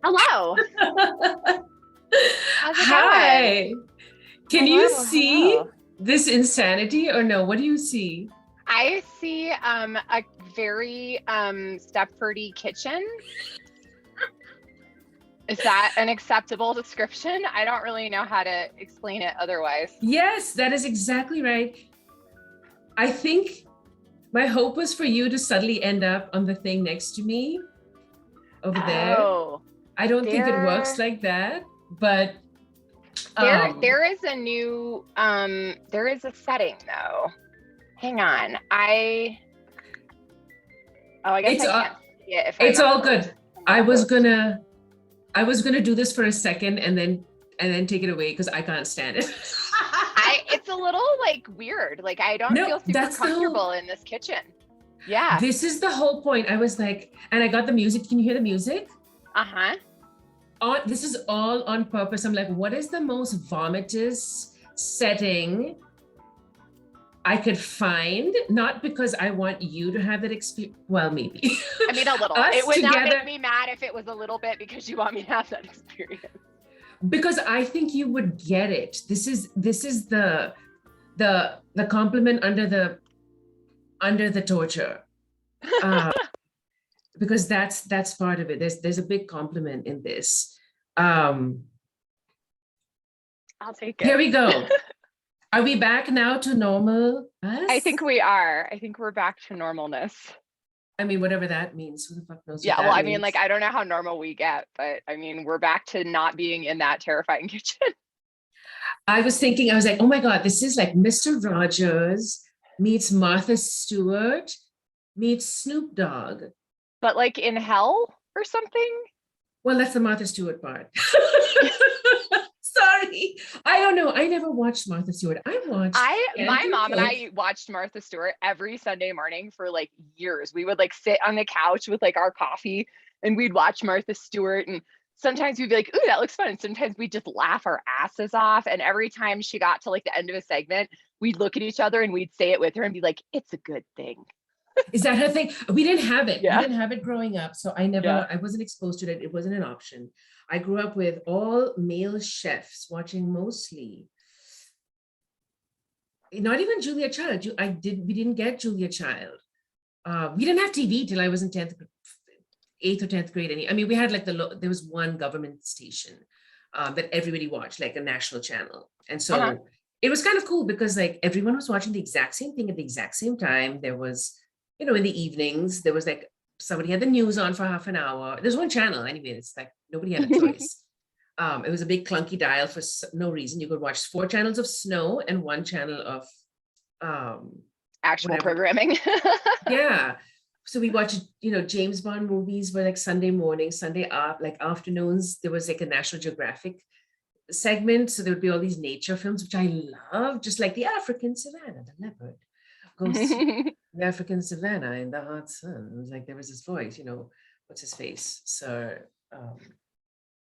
Hello. How's it Hi. going? Can you Hello, see hello. this insanity or no? What do you see? I see a very Stepfordy kitchen. Is that an acceptable description? I don't really know how to explain it otherwise. Yes, that is exactly right. I think my hope was for you to suddenly end up on the thing next to me over there. Oh, I don't think it works like that, but there is a new there is a setting though. Hang on. I guess I can't see it if it's I'm all good. I was gonna do this for a second and then take it away because I can't stand it. It's a little like weird. Like I don't feel super that's comfortable in this kitchen. Yeah. This is the whole point. I was like, and I got the music. Can you hear the music? Uh-huh. This is all on purpose. I'm like, what is the most vomitous setting I could find? Not because I want you to have that experience. Well, maybe. I mean, a little. It would not make me mad if it was a little bit because you want me to have that experience. Because I think you would get it. This is the compliment under the torture. Because that's part of it. There's a big compliment in this. I'll take it. Here we go. Are we back now to normal us? I think we are. I think we're back to normalness. I mean, whatever that means. Who the fuck knows? Yeah, well, I mean, like, I don't know how normal we get, but I mean, we're back to not being in that terrifying kitchen. I was like, oh my God, this is like Mr. Rogers meets Martha Stewart meets Snoop Dogg. But like in hell or something? Well, that's the Martha Stewart part. Sorry. I don't know. I never watched Martha Stewart. My mom and I watched Martha Stewart every Sunday morning for like years. We would like sit on the couch with like our coffee and we'd watch Martha Stewart, and sometimes we'd be like, ooh, that looks fun. And sometimes we'd just laugh our asses off. And every time she got to like the end of a segment, we'd look at each other and we'd say it with her and be like, it's a good thing. Is that her thing? We didn't have it. Yeah. We didn't have it growing up. So I wasn't exposed to it. It wasn't an option. I grew up with all male chefs watching mostly. Not even Julia Child. We didn't get Julia Child. We didn't have TV till I was in 8th or 10th grade. I mean, we had like there was one government station that everybody watched, like a national channel. And so it was kind of cool because like everyone was watching the exact same thing at the exact same time. There was, in the evenings, there was like somebody had the news on for half an hour. There's one channel anyway. It's like nobody had a choice. It was a big clunky dial for no reason. You could watch 4 channels of snow and 1 channel of actual programming. Yeah. So we watched, James Bond movies were like Sunday morning, like afternoons. There was like a National Geographic segment. So there would be all these nature films, which I love, just like the African savannah, the leopard goes to the African savannah in the hot sun. It was like there was this voice, what's his face? Sir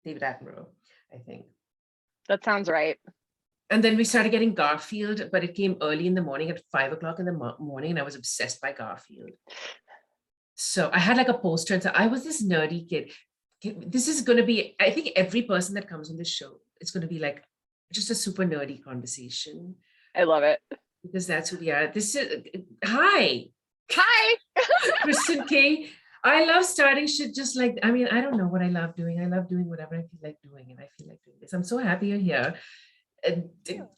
David Attenborough, I think. That sounds right. And then we started getting Garfield, but it came early in the morning at 5 o'clock in the morning, and I was obsessed by Garfield. So I had like a poster, and so I was this nerdy kid. This is going to be, I think every person that comes on this show, it's going to be like just a super nerdy conversation. I love it. Because that's who we are. This is, hi. Kristen King. I love starting shit just like, I mean, I don't know what I love doing. I love doing whatever I feel like doing, and I feel like doing this. I'm so happy you're here.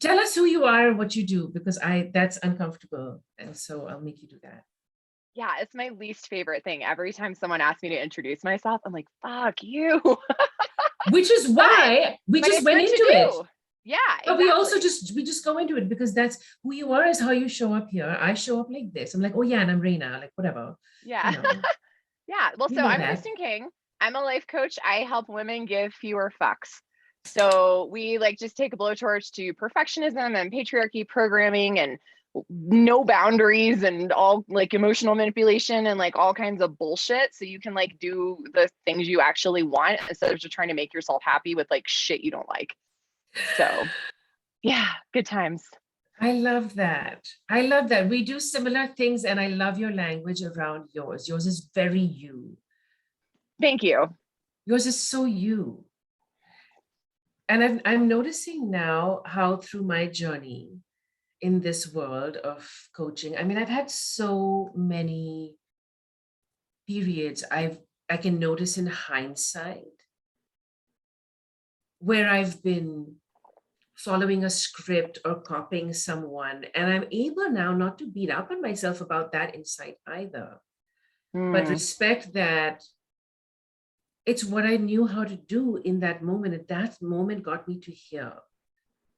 Tell us who you are and what you do, because that's uncomfortable. And so I'll make you do that. Yeah, it's my least favorite thing. Every time someone asks me to introduce myself, I'm like, fuck you. Which is why we just went into it. Yeah, exactly. But we also just go into it because that's who you are, is how you show up here. I show up like this. I'm like, oh yeah, and I'm Reina, like whatever. Yeah. Yeah. Well, so I'm Kristen King. I'm a life coach. I help women give fewer fucks. So we like just take a blowtorch to perfectionism and patriarchy programming and no boundaries and all like emotional manipulation and like all kinds of bullshit. So you can like do the things you actually want instead of just trying to make yourself happy with like shit you don't like. So yeah, good times. I love that. I love that. We do similar things, and I love your language around yours. Yours is very you. Thank you. Yours is so you. And I'm noticing now how through my journey in this world of coaching, I mean, I've had so many periods I can notice in hindsight where I've been following a script or copying someone, and I'm able now not to beat up on myself about that insight either, but respect that it's what I knew how to do in that moment, and that moment got me to here.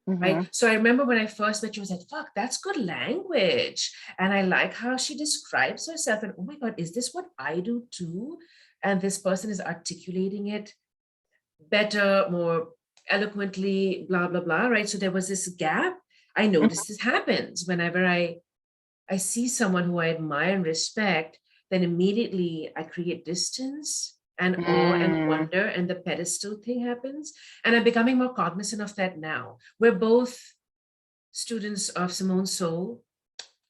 Right. So I remember when I first met you, I was like, fuck, that's good language. And I like how she describes herself. And oh my God, is this what I do too? And this person is articulating it better, more eloquently, blah, blah, blah. Right. So there was this gap. I noticed this happens whenever I see someone who I admire and respect, then immediately I create distance and awe and wonder, and the pedestal thing happens. And I'm becoming more cognizant of that now. We're both students of Simone Soul,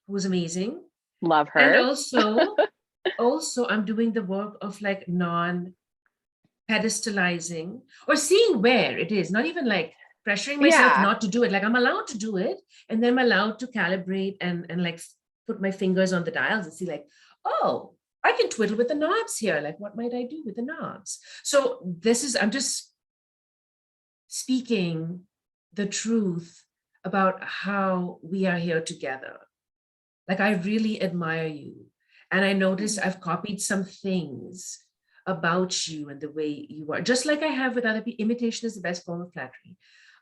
who's amazing. Love her. And also I'm doing the work of like non-pedestalizing or seeing where it is, not even like pressuring myself not to do it. Like I'm allowed to do it, and then I'm allowed to calibrate and like put my fingers on the dials and see like, oh, I can twiddle with the knobs here. Like, what might I do with the knobs? So I'm just speaking the truth about how we are here together. Like, I really admire you. And I noticed I've copied some things about you and the way you are, just like I have with other people. Imitation is the best form of flattery.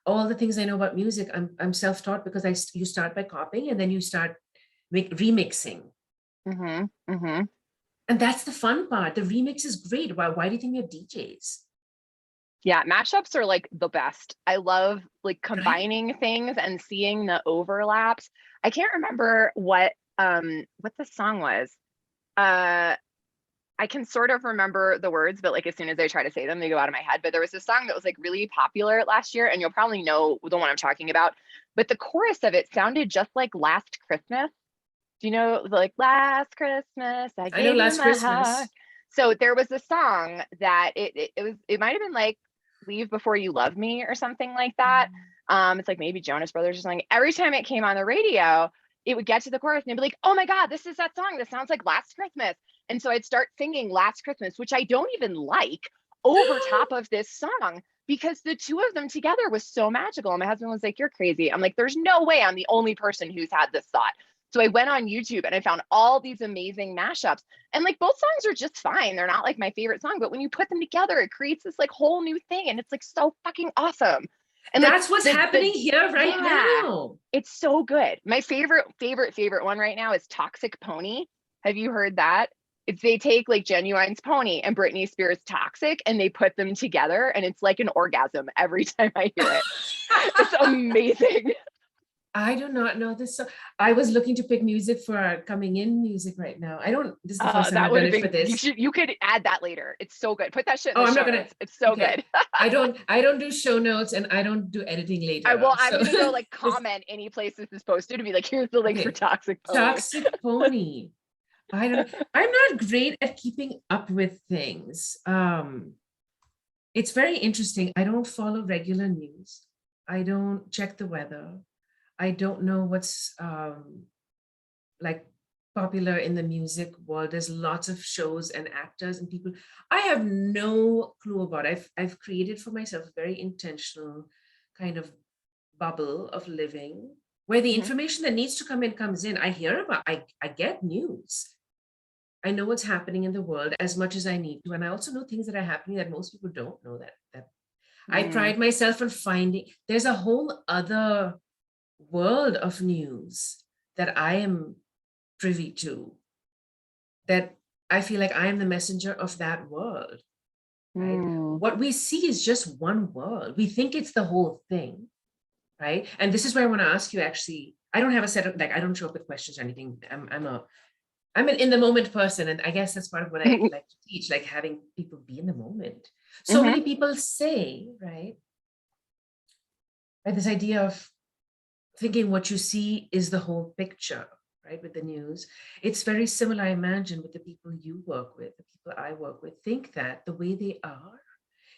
All the things I know about music, I'm self-taught because you start by copying and then you start remixing. And that's the fun part. The remix is great. Why do you think we have DJs? Yeah, mashups are like the best. I love like combining things and seeing the overlaps. I can't remember what the song was. I can sort of remember the words, but like as soon as I try to say them, they go out of my head. But there was this song that was like really popular last year, and you'll probably know the one I'm talking about. But the chorus of it sounded just like Last Christmas. Do you know, like Last Christmas, I gave you Last my Christmas. heart. So there was a song that it might have been like Leave Before You Love Me or something like that. It's like maybe Jonas Brothers or something. Every time it came on the radio, it would get to the chorus and it'd be like, oh my God, this is that song. This sounds like Last Christmas. And so I'd start singing Last Christmas, which I don't even like, over top of this song, because the two of them together was so magical. And my husband was like, you're crazy. I'm like, there's no way I'm the only person who's had this thought. So I went on YouTube and I found all these amazing mashups, and like both songs are just fine. They're not like my favorite song, but when you put them together, it creates this like whole new thing. And it's like so fucking awesome. And that's like, what's happening here right now. It's so good. My favorite one right now is Toxic Pony. Have you heard that? It's they take like Genuine's Pony and Britney Spears' Toxic and they put them together, and it's like an orgasm every time I hear it. It's amazing. I do not know this. So I was looking to pick music for our coming in music right now. This is the first time I've done it for this. You could add that later. It's so good. Put that shit in I'm not gonna. It's so good. I don't do show notes and I don't do editing later. I'm gonna go like comment any place this is posted to be like, here's the link for Toxic Pony. Toxic Pony. I'm not great at keeping up with things. It's very interesting. I don't follow regular news. I don't check the weather. I don't know what's like popular in the music world. There's lots of shows and actors and people. I have no clue about it. I've created for myself a very intentional kind of bubble of living where the information that needs to come in comes in. I hear about, I get news. I know what's happening in the world as much as I need to. And I also know things that are happening that most people don't know that I pride myself on finding. There's a whole other world of news that I am privy to, that I feel like I am the messenger of that world. Right? What we see is just one world. We think it's the whole thing, right? And this is where I want to ask you, actually. I don't have a set of, like, I don't show up with questions or anything. I'm an in the moment person, and I guess that's part of what I like to teach, like having people be in the moment. So many people say, right, this idea of thinking what you see is the whole picture, right? With the news, it's very similar, I imagine, with the people you work with, the people I work with, think that the way they are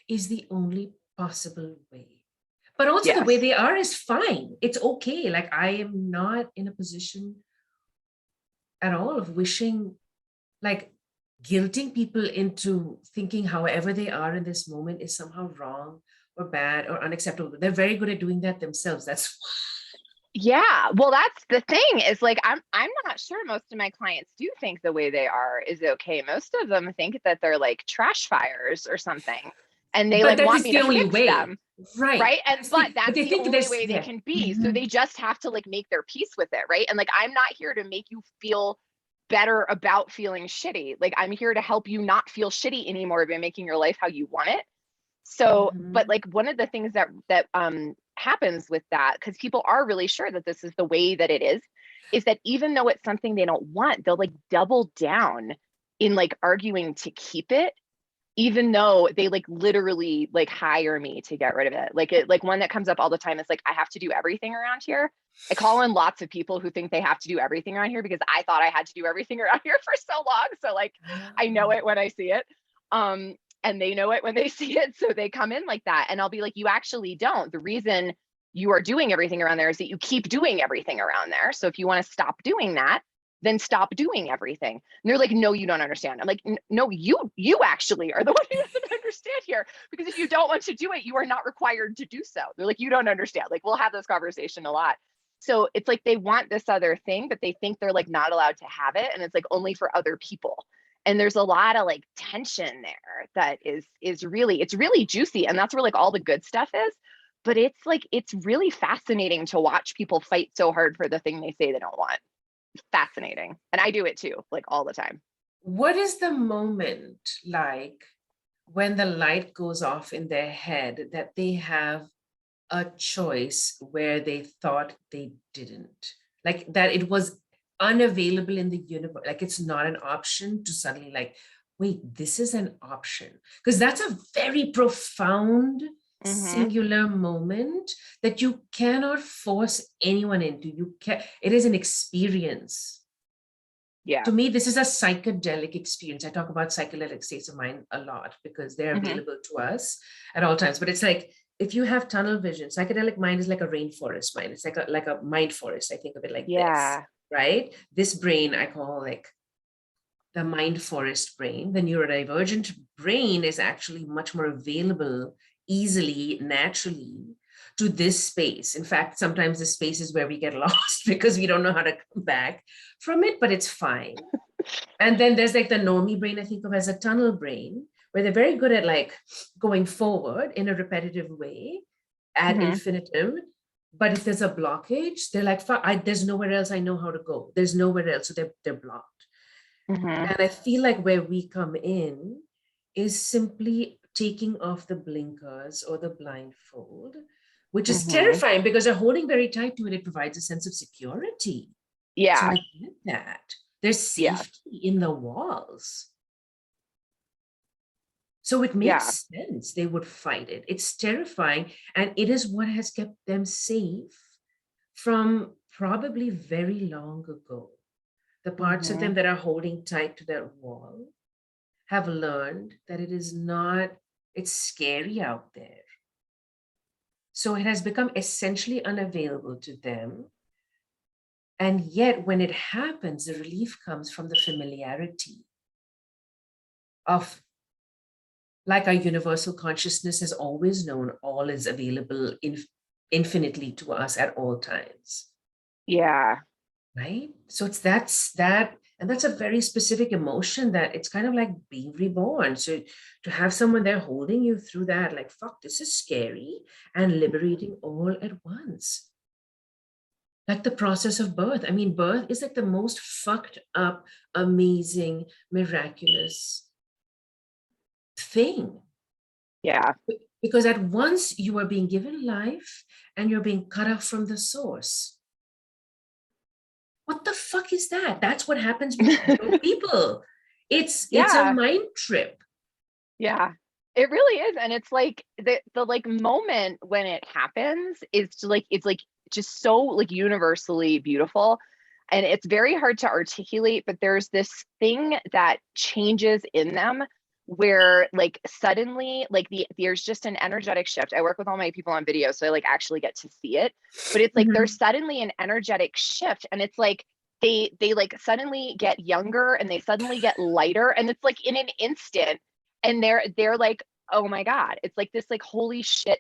is the only possible way. But also the way Yes. they are is fine. It's okay. Like, I am not in a position at all of wishing, like, guilting people into thinking however they are in this moment is somehow wrong or bad or unacceptable. They're very good at doing that themselves. That's Yeah. Well, that's the thing is like I'm not sure most of my clients do think the way they are is okay. Most of them think that they're like trash fires or something and they but like that want is me the to only fix way, them. right? Right. And but But that's they the think only this, way they yeah. can be. So Mhm. they just have to like make their peace with it. Right. And like I'm not here to make you feel better about feeling shitty. Like I'm here to help you not feel shitty anymore by making your life how you want it. So, but Mhm. like one of the things that happens with that, because people are really sure that this is the way that it is that even though it's something they don't want, they'll like double down in like arguing to keep it, even though they like literally like hire me to get rid of it. Like one that comes up all the time is like, I have to do everything around here. I call in lots of people who think they have to do everything around here because I thought I had to do everything around here for so long. So like I know it when I see it. And they know it when they see it. So they come in like that. And I'll be like, you actually don't. The reason you are doing everything around there is that you keep doing everything around there. So if you want to stop doing that, then stop doing everything. And they're like, no, you don't understand. I'm like, no, you actually are the one who doesn't understand here. Because if you don't want to do it, you are not required to do so. They're like, you don't understand. Like, we'll have this conversation a lot. So it's like they want this other thing, but they think they're like not allowed to have it. And it's like only for other people. And there's a lot of like tension there that is really, it's really juicy. And that's where like all the good stuff is. But it's like, it's really fascinating to watch people fight so hard for the thing they say they don't want. Fascinating. And I do it too, like all the time. What is the moment like when the light goes off in their head that they have a choice where they thought they didn't? Like that it was unavailable in the universe, like it's not an option to suddenly like, wait, this is an option. Because that's a very profound, Mm-hmm. singular moment that you cannot force anyone into. You can, it is an experience. Yeah. To me, this is a psychedelic experience. I talk about psychedelic states of mind a lot because they're Mm-hmm. available to us at all times. But it's like if you have tunnel vision, psychedelic mind is like a rainforest mind. It's like a mind forest. I think of it like this, Yeah. right? This brain I call like the mind forest brain. The neurodivergent brain is actually much more available easily, naturally to this space. In fact, sometimes the space is where we get lost because we don't know how to come back from it, but it's fine. And then there's like the normie brain, I think of as a tunnel brain, where they're very good at like going forward in a repetitive way ad Mm-hmm. infinitum. But if there's a blockage, they're like, there's nowhere else I know how to go. There's nowhere else. So they're blocked. Mm-hmm. And I feel like where we come in is simply taking off the blinkers or the blindfold, which is Mm-hmm. terrifying because they're holding very tight to it. It provides a sense of security. So Yeah. I get that. There's Yeah. safety in the walls. So it Yeah. makes sense they would fight it. It's terrifying. And it is what has kept them safe from probably very long ago. The parts of Mm-hmm. them that are holding tight to that wall have learned that it is not, it's scary out there. So it has become essentially unavailable to them. And yet, when it happens, the relief comes from the familiarity of, like our universal consciousness has always known, all is available infinitely to us at all times. Yeah. Right? So it's that, and that's a very specific emotion that it's kind of like being reborn. So to have someone there holding you through that, like, fuck, this is scary and liberating all at once. Like the process of birth. I mean, birth is like the most fucked up, amazing, miraculous thing. Yeah. Because at once you are being given life and you're being cut off from the source. What the fuck is that? That's what happens with broke people. It's a Yeah. mind trip. Yeah. It really is. And it's like the like moment when it happens is to like it's like just so like universally beautiful. And it's very hard to articulate, but there's this thing that changes in them where like suddenly like there's just an energetic shift. I work with all my people on video, so I like actually get to see it. But it's like there's suddenly an energetic shift, and it's like they like suddenly get younger and they suddenly get lighter, and it's like in an instant, and they're like, oh my God, it's like this like holy shit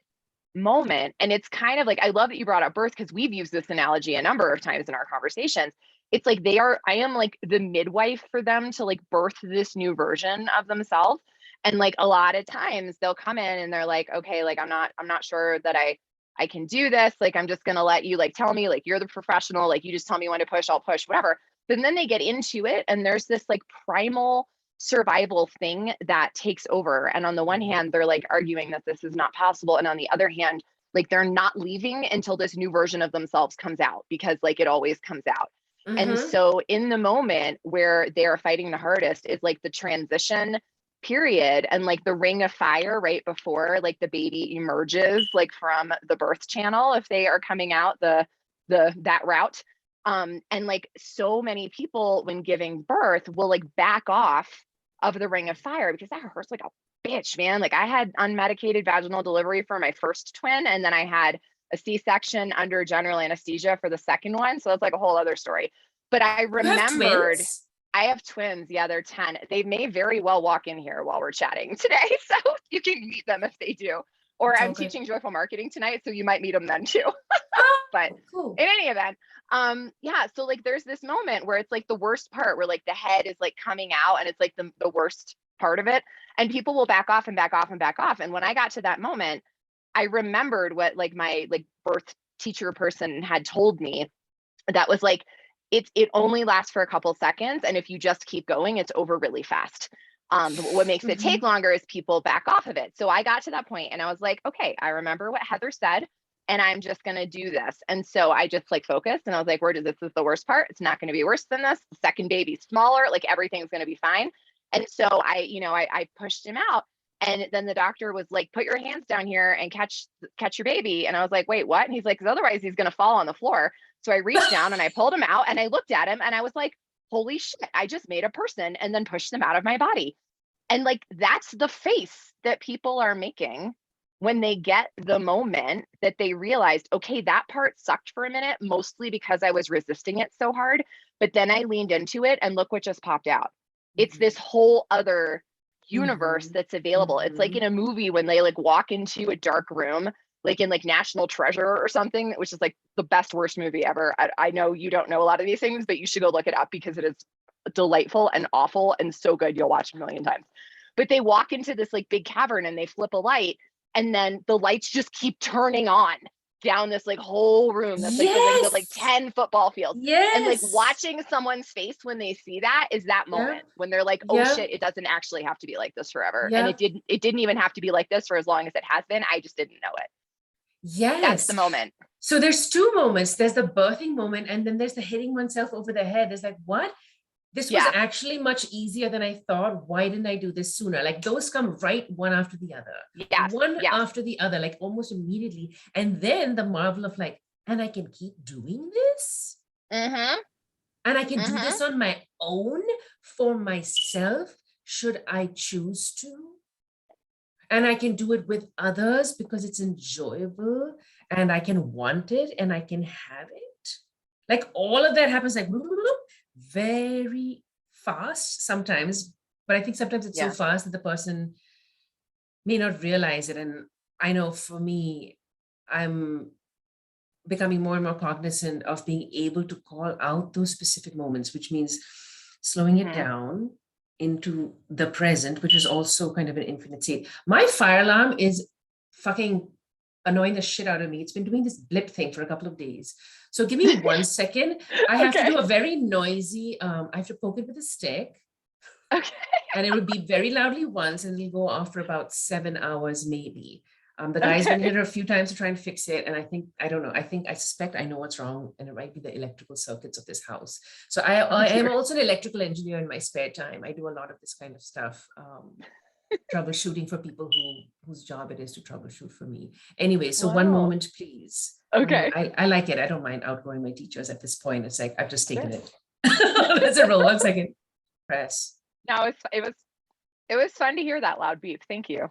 moment. And it's kind of like, I love that you brought up birth, because we've used this analogy a number of times in our conversations. It's like I am like the midwife for them to like birth this new version of themselves. And like a lot of times they'll come in and they're like, okay, like I'm not sure that I can do this. Like, I'm just going to let you like tell me, like, you're the professional, like you just tell me when to push, I'll push, whatever. But then they get into it, and there's this like primal survival thing that takes over. And on the one hand, they're like arguing that this is not possible. And on the other hand, like they're not leaving until this new version of themselves comes out, because like it always comes out. And so in the moment where they are fighting the hardest is like the transition period, and like the ring of fire right before like the baby emerges like from the birth channel, if they are coming out that route. And like so many people when giving birth will like back off of the ring of fire, because that hurts like a bitch, man. Like I had unmedicated vaginal delivery for my first twin, and then I had a C-section under general anesthesia for the second one. So that's like a whole other story. But I remembered I have twins. Yeah, they're 10. They may very well walk in here while we're chatting today. So you can meet them if they do. Or I'm teaching joyful marketing tonight, so you might meet them then too. But cool. In any event, yeah, so like there's this moment where it's like the worst part, where like the head is like coming out, and it's like the worst part of it. And people will back off and back off and back off. And when I got to that moment, I remembered what like my like birth teacher person had told me, that was like, it only lasts for a couple seconds, and if you just keep going, it's over really fast. But what makes it take longer is people back off of it. So I got to that point and I was like, okay, I remember what Heather said, and I'm just going to do this. And so I just like focused, and I was like, this is the worst part. It's not going to be worse than this. The second baby's smaller, like everything's going to be fine. And so I pushed him out. And then the doctor was like, put your hands down here and catch your baby. And I was like, wait, what? And he's like, because otherwise he's going to fall on the floor. So I reached down and I pulled him out, and I looked at him and I was like, holy shit, I just made a person, and then pushed them out of my body. And like, that's the face that people are making when they get the moment that they realized, okay, that part sucked for a minute, mostly because I was resisting it so hard. But then I leaned into it, and look what just popped out. It's this whole other universe that's available. It's like in a movie when they like walk into a dark room, like in like National Treasure or something, which is like the best, worst movie ever. I know you don't know a lot of these things, but you should go look it up, because it is delightful and awful and so good. You'll watch it a million times. But they walk into this like big cavern and they flip a light, and then the lights just keep turning on down this like whole room that's like the like 10 football fields. And like watching someone's face when they see that is that moment when they're like, oh shit, it doesn't actually have to be like this forever. And it didn't even have to be like this for as long as it has been. I just didn't know it. That's the moment. So there's two moments. There's the birthing moment, and then there's the hitting oneself over the head. It's like, what? This was actually much easier than I thought. Why didn't I do this sooner? Like those come right one after the other. One after the other, like almost immediately. And then the marvel of like, and I can keep doing this? And I can do this on my own for myself, should I choose to? And I can do it with others because it's enjoyable, and I can want it, and I can have it. Like all of that happens like very fast sometimes, but I think sometimes it's so fast that the person may not realize it. And I know for me, I'm becoming more and more cognizant of being able to call out those specific moments, which means slowing it down into the present, which is also kind of an infinite state. My fire alarm is fucking annoying the shit out of me. It's been doing this blip thing for a couple of days. So give me 1 second. I have to do a very noisy, I have to poke it with a stick. And it would be very loudly once, and it'll go off for about 7 hours maybe. The guy's been here a few times to try and fix it. And I suspect I know what's wrong, and it might be the electrical circuits of this house. So I am also an electrical engineer in my spare time. I do a lot of this kind of stuff. troubleshooting for people whose job it is to troubleshoot for me. Anyway, so one Wow. moment, please. Okay. I like it. I don't mind outgrowing my teachers at this point. It's like, I've just taken Sure. it. That's a roll. 1 second. Press. No, it was fun to hear that loud beep. Thank you.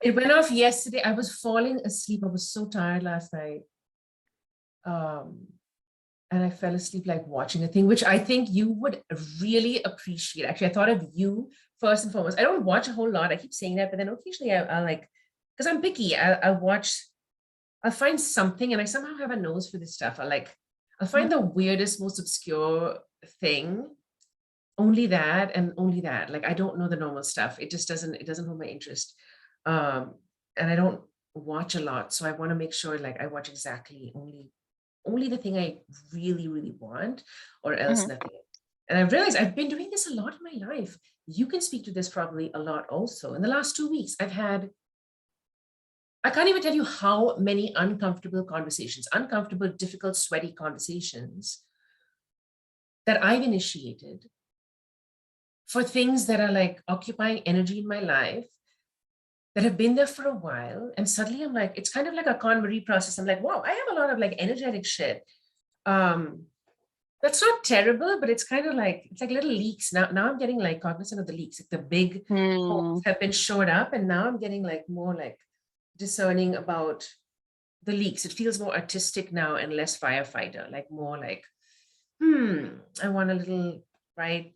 It went off yesterday. I was falling asleep. I was so tired last night. And I fell asleep like watching a thing, which I think you would really appreciate. Actually, I thought of you first and foremost. I don't watch a whole lot. I keep saying that, but then occasionally I'll like, because I'm picky, I'll watch, I'll find something, and I somehow have a nose for this stuff. I'll find the weirdest, most obscure thing, only that and only that. Like, I don't know the normal stuff. It doesn't hold my interest. And I don't watch a lot. So I want to make sure like I watch exactly only the thing I really, really want, or else nothing. And I've realized I've been doing this a lot in my life. You can speak to this probably a lot also. In the last 2 weeks, I can't even tell you how many uncomfortable conversations, uncomfortable, difficult, sweaty conversations that I've initiated for things that are like occupying energy in my life, that have been there for a while. And suddenly I'm like, it's kind of like a KonMari process. I'm like, wow, I have a lot of like energetic shit. That's not terrible, but it's kind of like, it's like little leaks. Now I'm getting like cognizant of the leaks. Like the big holes have been showed up, and now I'm getting like more like discerning about the leaks. It feels more artistic now and less firefighter, like more like, I want a little, right?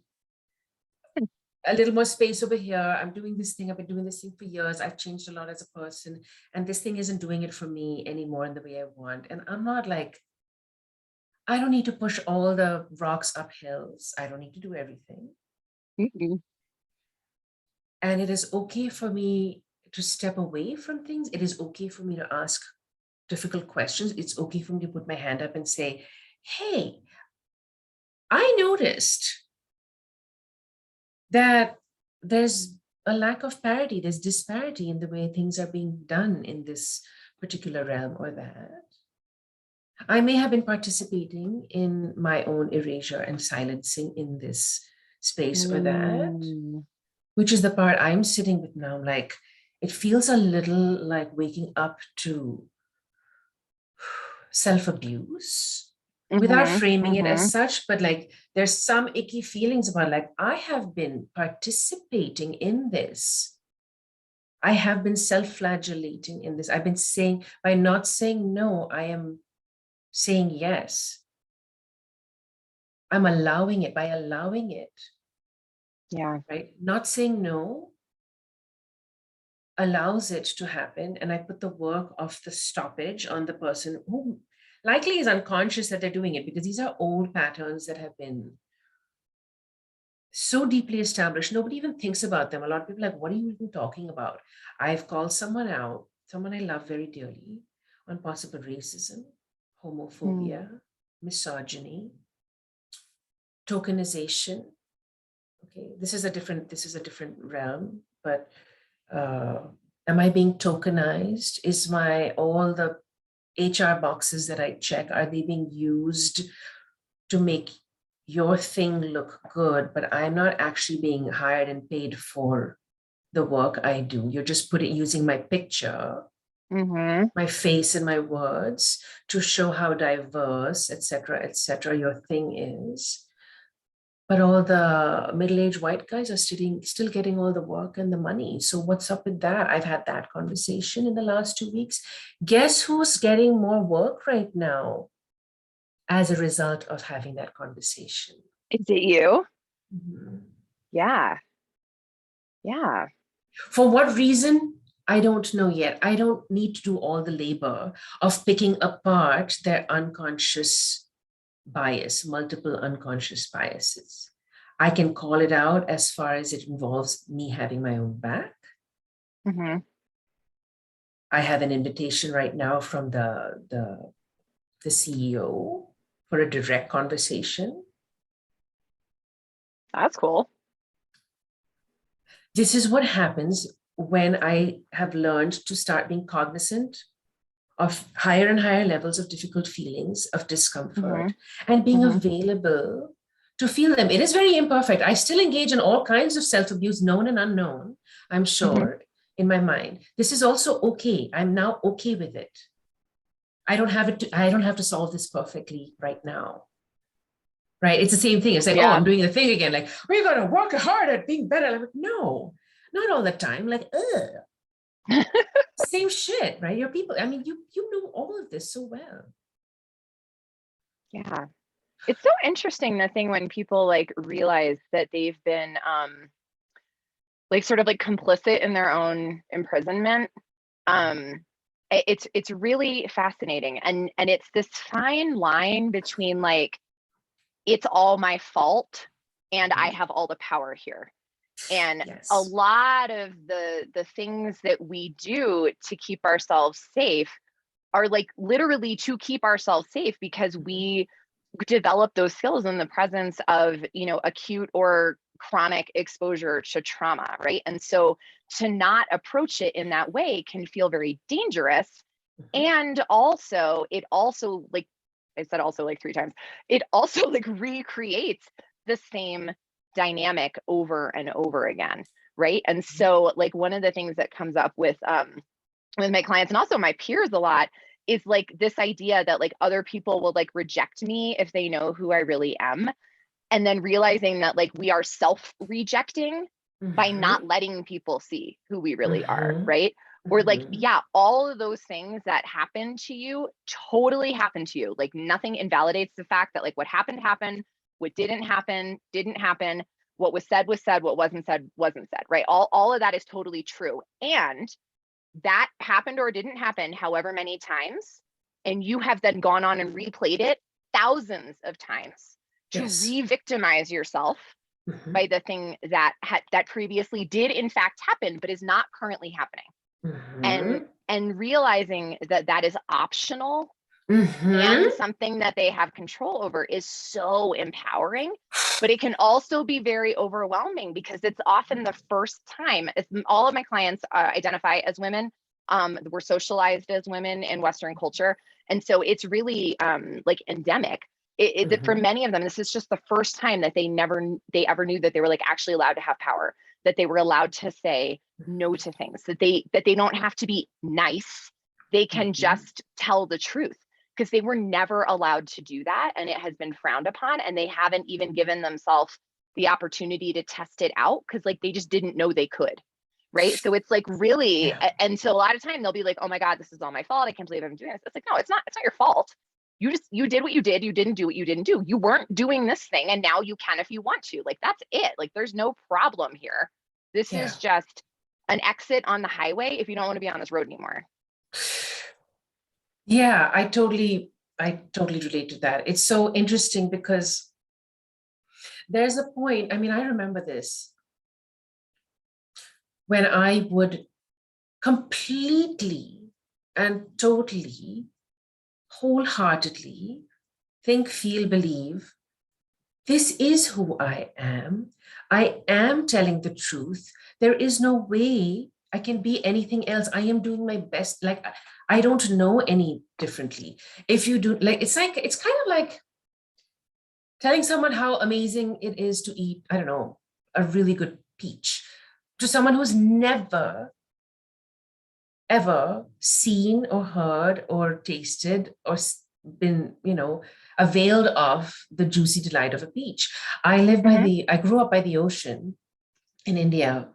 A little more space over here. I'm doing this thing. I've been doing this thing for years. I've changed a lot as a person, and this thing isn't doing it for me anymore in the way I want. And I'm not like, I don't need to push all the rocks up hills. I don't need to do everything. And it is okay for me to step away from things. It is okay for me to ask difficult questions. It's okay for me to put my hand up and say, hey, I noticed that there's a lack of parity, there's disparity in the way things are being done in this particular realm or that. I may have been participating in my own erasure and silencing in this space or that, which is the part I'm sitting with now. Like, it feels a little like waking up to self-abuse without framing it as such, but like there's some icky feelings about like, I have been participating in this. I have been self-flagellating in this. I've been saying, by not saying no, I am saying yes. I'm allowing it. By allowing it, Yeah. right? Not saying no allows it to happen. And I put the work of the stoppage on the person who likely is unconscious that they're doing it, because these are old patterns that have been so deeply established. Nobody even thinks about them. A lot of people are like, what are you even talking about? I've called someone out, someone I love very dearly, on possible racism, homophobia, misogyny, tokenization. Okay, this is a different realm, but am I being tokenized? Is all the HR boxes that I check, are they being used to make your thing look good, but I'm not actually being hired and paid for the work I do? You're just using my picture, my face and my words to show how diverse, etc., your thing is. But all the middle-aged white guys are still getting all the work and the money. So what's up with that? I've had that conversation in the last 2 weeks. Guess who's getting more work right now as a result of having that conversation? Is it you? Mm-hmm. Yeah. Yeah. For what reason? I don't know yet. I don't need to do all the labor of picking apart their unconscious bias, multiple unconscious biases. I can call it out as far as it involves me having my own back. I have an invitation right now from the CEO for a direct conversation. That's cool. This is what happens when I have learned to start being cognizant of higher and higher levels of difficult feelings, of discomfort, and being available to feel them. It is very imperfect. I still engage in all kinds of self-abuse, known and unknown, I'm sure, in my mind. This is also okay. I'm now okay with it. I don't have to solve this perfectly right now. Right? It's the same thing. It's like, oh, I'm doing the thing again. Like, we're going to work hard at being better. I'm like, no, not all the time. Like, same shit, right? Your people, I mean, you know all of this so well. Yeah. It's so interesting, the thing when people like realize that they've been like sort of like complicit in their own imprisonment. It's really fascinating. And it's this fine line between like, it's all my fault and I have all the power here. And a lot of the things that we do to keep ourselves safe are like literally to keep ourselves safe, because we develop those skills in the presence of, you know, acute or chronic exposure to trauma, right? And so to not approach it in that way can feel very dangerous. And also, it also, like I said also like 3 times, it also like recreates the same dynamic over and over again, right? And so like one of the things that comes up with my clients and also my peers a lot is like this idea that like other people will like reject me if they know who I really am. And then realizing that like we are self-rejecting by not letting people see who we really are, right? Or like, yeah, all of those things that happen to you totally happen to you. Like nothing invalidates the fact that like what happened, happened, what didn't happen, didn't happen, what was said, what wasn't said, right? All of that is totally true. And that happened or didn't happen however many times, and you have then gone on and replayed it thousands of times to re-victimize yourself by the thing that that previously did in fact happen but is not currently happening. And realizing that that is optional and something that they have control over is so empowering. But it can also be very overwhelming because it's often the first time. All of my clients identify as women. We're socialized as women in Western culture. And so it's really like endemic. For many of them, this is just the first time that they ever knew that they were like actually allowed to have power, that they were allowed to say no to things, that they don't have to be nice. They can just tell the truth, because they were never allowed to do that. And it has been frowned upon, and they haven't even given themselves the opportunity to test it out because like they just didn't know they could. Right. So it's like really, and so a lot of time they'll be like, oh my God, this is all my fault. I can't believe I'm doing this. It's like, no, it's not your fault. You did what you did. You didn't do what you didn't do. You weren't doing this thing. And now you can if you want to. Like, that's it. Like, there's no problem here. This is just an exit on the highway if you don't want to be on this road anymore. Yeah, I totally relate to that. It's so interesting because there's a point, I mean, I remember this, when I would completely and totally, wholeheartedly think, feel, believe, this is who I am. I am telling the truth. There is no way I can be anything else. I am doing my best. Like, I don't know any differently. If you do, like, it's kind of like telling someone how amazing it is to eat, I don't know, a really good peach, to someone who's never, ever seen or heard or tasted or been, you know, availed of the juicy delight of a peach. I grew up by the ocean in India.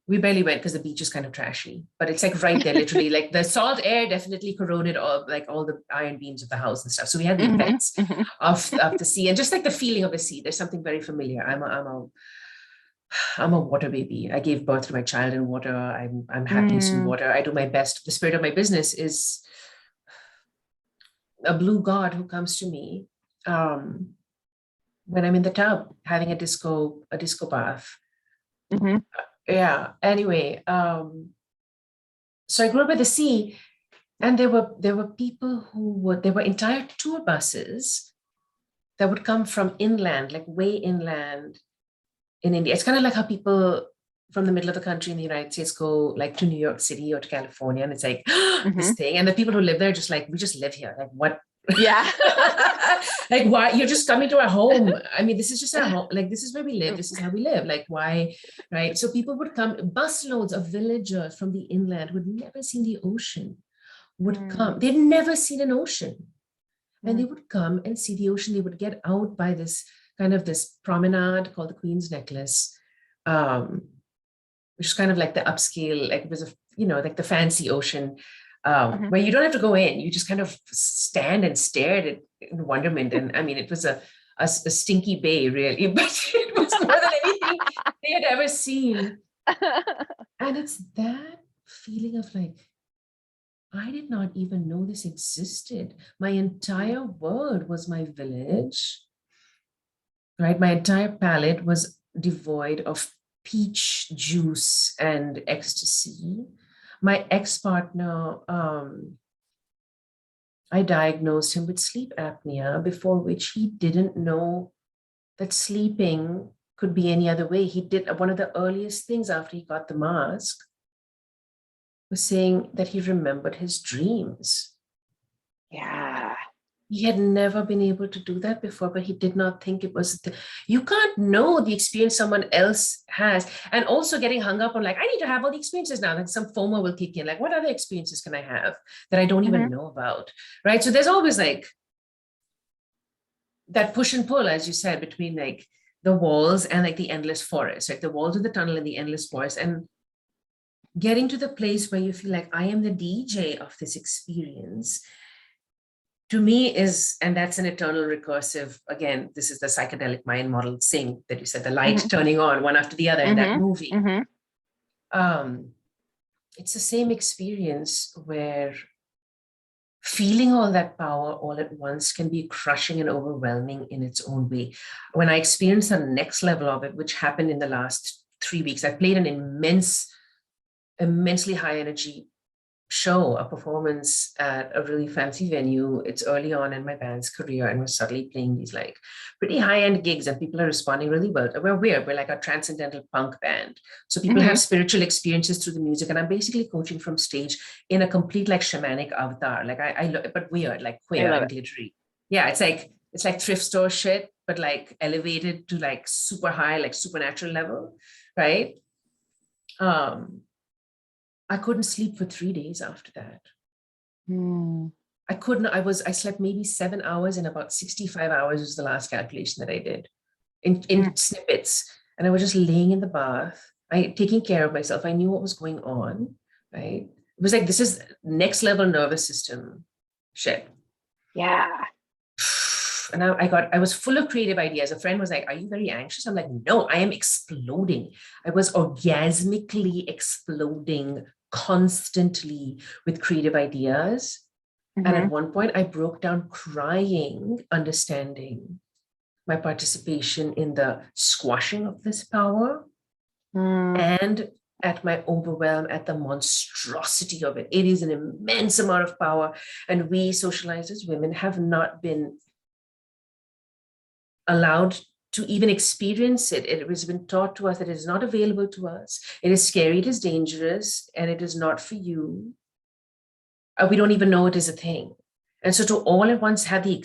We barely went because the beach is kind of trashy, but it's like right there, literally. Like the salt air definitely corroded all the iron beams of the house and stuff. So we had the effects of the sea, and just like the feeling of the sea. There's something very familiar. I'm a water baby. I gave birth to my child in water. I'm happiest in water. I do my best. The spirit of my business is a blue god who comes to me when I'm in the tub having a disco bath. Yeah. Anyway, so I grew up by the sea, and there were people there were entire tour buses that would come from inland, like way inland in India. It's kind of like how people from the middle of the country in the United States go like to New York City or to California, and it's like this thing. And the people who live there just like, we just live here. Like, what? Yeah. Like, why? You're just coming to our home. I mean, this is just our home. Like, this is where we live. This is how we live. Like, why? Right. So people would come, busloads of villagers from the inland who had never seen the ocean would come. They'd never seen an ocean. And they would come and see the ocean. They would get out by this kind of this promenade called the Queen's Necklace, which is kind of like the upscale, like it was a, like the fancy ocean, where you don't have to go in. You just kind of stand and stare at it in wonderment. And I mean, it was a stinky bay, really, but it was more than anything they had ever seen. And it's that feeling of like, I did not even know this existed. My entire world was my village, right? My entire palate was devoid of peach juice and ecstasy. My ex-partner, I diagnosed him with sleep apnea, before which he didn't know that sleeping could be any other way. He did one of the earliest things after he got the mask was saying that he remembered his dreams. Yeah. He had never been able to do that before, but he did not think it was, you can't know the experience someone else has. And also getting hung up on like, I need to have all the experiences now. Like some FOMO will kick in. Like, what other experiences can I have that I don't even know about? Right. So there's always like that push and pull, as you said, between like the walls and like the endless forest, like the walls of the tunnel and the endless forest. And getting to the place where you feel like I am the DJ of this experience, to me is, and that's an eternal recursive, again, this is the psychedelic mind model thing that you said, the light turning on one after the other in that movie. It's the same experience where feeling all that power all at once can be crushing and overwhelming in its own way. When I experienced the next level of it, which happened in the last 3 weeks, I played an immensely high energy show, a performance at a really fancy venue. It's early on in my band's career, and we're suddenly playing these like pretty high-end gigs, and people are responding really well. We're weird. We're like a transcendental punk band. So people have spiritual experiences through the music, and I'm basically coaching from stage in a complete like shamanic avatar. Like but weird, like queer and glittery. Yeah, it's like thrift store shit, but like elevated to like super high, like supernatural level, right? I couldn't sleep for 3 days after that. I slept maybe 7 hours, and about 65 hours was the last calculation that I did in snippets. And I was just laying in the bath, taking care of myself. I knew what was going on, right? It was like, this is next level nervous system shit. Yeah. And I was full of creative ideas. A friend was like, are you very anxious? I'm like, no, I am exploding. I was orgasmically exploding constantly with creative ideas. And at one point I broke down crying, understanding my participation in the squashing of this power and at my overwhelm at the monstrosity of it. It is an immense amount of power. And we socialized as women have not been allowed to even experience it. It has been taught to us that it is not available to us. It is scary, it is dangerous, and it is not for you. We don't even know it is a thing. And so to all at once have the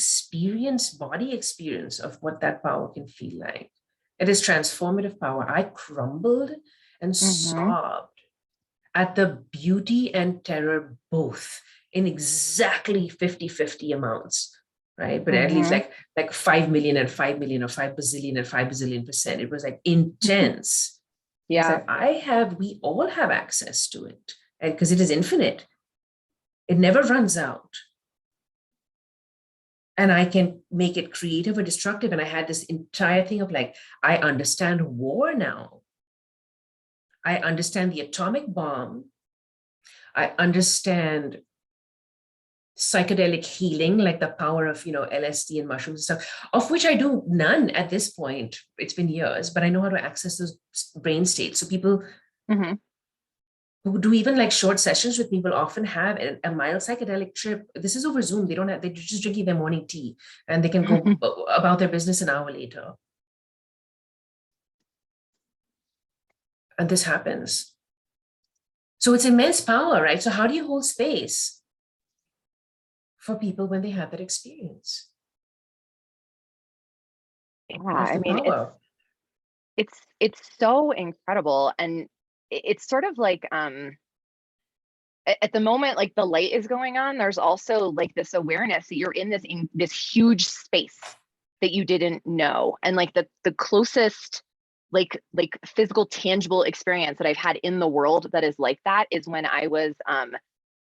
body experience of what that power can feel like. It is transformative power. I crumbled and sobbed at the beauty and terror both in exactly 50-50 amounts. Right. But at least like 5 million and 5 million, or 5 bazillion and 5 bazillion percent. It was like intense. Yeah. We all have access to it. And because it is infinite, it never runs out. And I can make it creative or destructive. And I had this entire thing of like, I understand war now. I understand the atomic bomb. I understand psychedelic healing, like the power of, LSD and mushrooms and stuff, of which I do none at this point. It's been years, but I know how to access those brain states. So people who do even like short sessions with people often have a mild psychedelic trip. This is over Zoom. They're just drinking their morning tea, and they can go about their business an hour later. And this happens. So it's immense power, right? So how do you hold space for people when they have that experience. Yeah, Of I the mean, power. it's so incredible. And it's sort of like at the moment, like the light is going on, there's also like this awareness that you're in this huge space that you didn't know. And like the closest like physical tangible experience that I've had in the world that is like that is when I was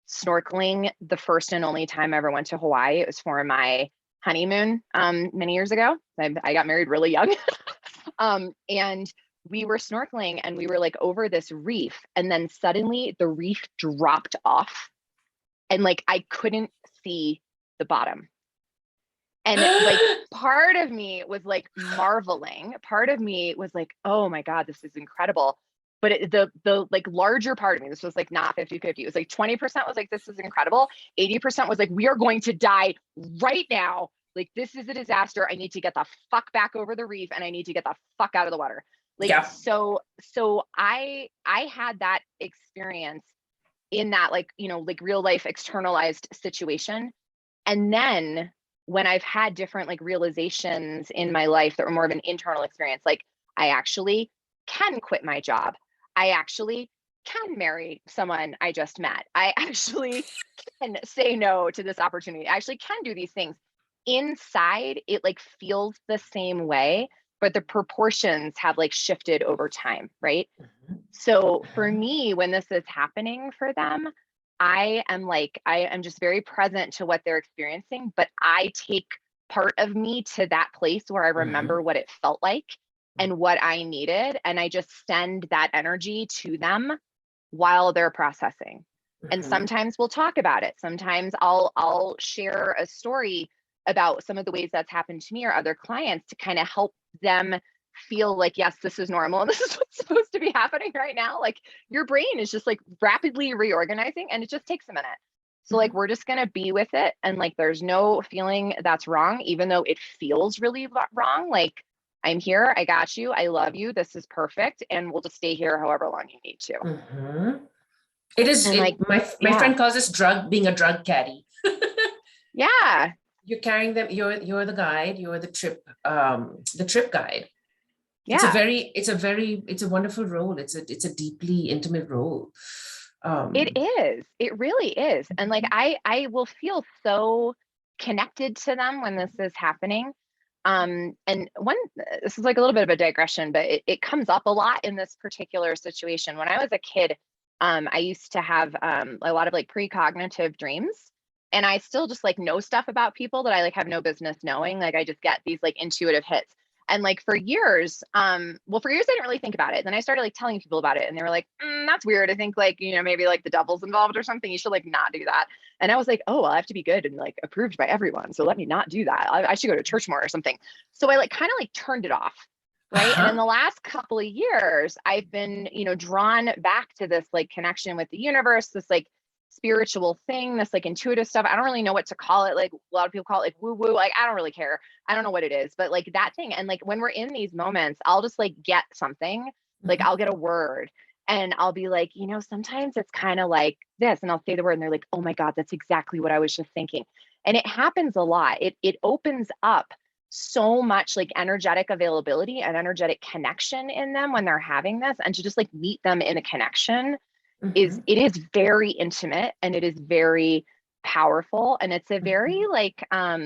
snorkeling the first and only time I ever went to Hawaii. It was for my honeymoon many years ago. I got married really young. And we were snorkeling and we were like over this reef, and then suddenly the reef dropped off and like I couldn't see the bottom. And like part of me was like marveling. Part of me was like, oh my God, this is incredible. But the like larger part of me, this was like not 50-50. It was like 20% was like, this is incredible. 80% was like, we are going to die right now. Like, this is a disaster. I need to get the fuck back over the reef and I need to get the fuck out of the water. Like, Yeah. so I had that experience in that, like, you know, like real life externalized situation. And then when I've had different like realizations in my life that were more of an internal experience, like I actually can quit my job. I actually can marry someone I just met. I actually can say no to this opportunity. I actually can do these things. Inside, it like feels the same way, but the proportions have like shifted over time, right? So for me, when this is happening for them, I am just very present to what they're experiencing, but I take part of me to that place where I remember what it felt like and what I needed. And I just send that energy to them while they're processing. And sometimes we'll talk about it. Sometimes I'll share a story about some of the ways that's happened to me or other clients to kind of help them feel like, yes, this is normal and this is what's supposed to be happening right now. Like your brain is just like rapidly reorganizing and it just takes a minute. So like we're just going to be with it, and like there's no feeling that's wrong, even though it feels really wrong. Like, I'm here, I got you, I love you, this is perfect, and we'll just stay here however long you need to. It is, And like, my friend calls this being a drug caddy. Yeah. You're carrying them, you're the guide, you're the trip guide. Yeah. It's a wonderful role. It's a deeply intimate role. It is. It really is. And like I will feel so connected to them when this is happening. And this is like a little bit of a digression, but it comes up a lot in this particular situation. When I was a kid, I used to have a lot of like precognitive dreams. And I still just like know stuff about people that I like have no business knowing. Like I just get these like intuitive hits. And like for years, I didn't really think about it. Then I started like telling people about it, and they were like, that's weird. I think like, you know, maybe like the devil's involved or something. You should like not do that. And I was like, oh, well, I have to be good and like approved by everyone. So let me not do that. I should go to church more or something. So I like kind of like turned it off. Right. And in the last couple of years, I've been, you know, drawn back to this like connection with the universe, this like spiritual thing, this like intuitive stuff. I don't really know what to call it. Like a lot of people call it like woo woo. Like I don't really care. I don't know what it is, but like that thing. And like when we're in these moments, I'll just like get something, like I'll get a word and I'll be like, you know, sometimes it's kind of like this, and I'll say the word and they're like, oh my God, that's exactly what I was just thinking. And it happens a lot. It opens up so much like energetic availability and energetic connection in them when they're having this, and to just like meet them in a connection it is very intimate, and it is very powerful, and it's a very like I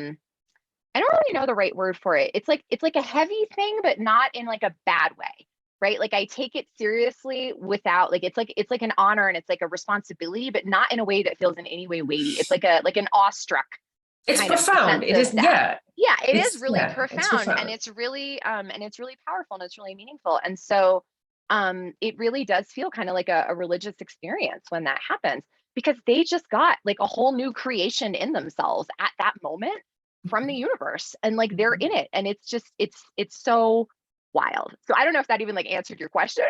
don't really know the right word for it. It's like a heavy thing, but not in like a bad way, right? Like I take it seriously without like it's like an honor and it's like a responsibility, but not in a way that feels in any way weighty. It's like an awestruck It's kind profound. of It sense is, of that. yeah. Yeah, it is It's, really yeah, it's profound, profound. and it's really powerful, and it's really meaningful. And so it really does feel kind of like a religious experience when that happens, because they just got like a whole new creation in themselves at that moment from the universe, and like they're in it, and it's just it's so wild. So I don't know if that even like answered your question.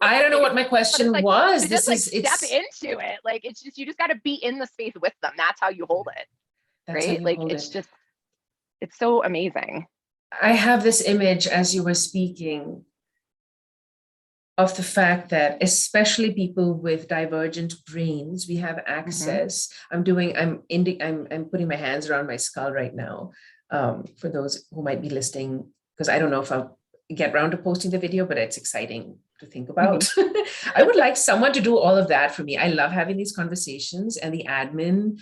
I don't know what my But it's question like was. to just like step into it, like it's just you just got to be in the space with them. That's how you hold it, That's how right? you Like hold it's it. just it's so amazing. I have this image as you were speaking. of the fact that especially people with divergent brains, we have access. I'm putting my hands around my skull right now, for those who might be listening, because I don't know if I'll get around to posting the video, but it's exciting to think about. I would like someone to do all of that for me. I love having these conversations, and the admin.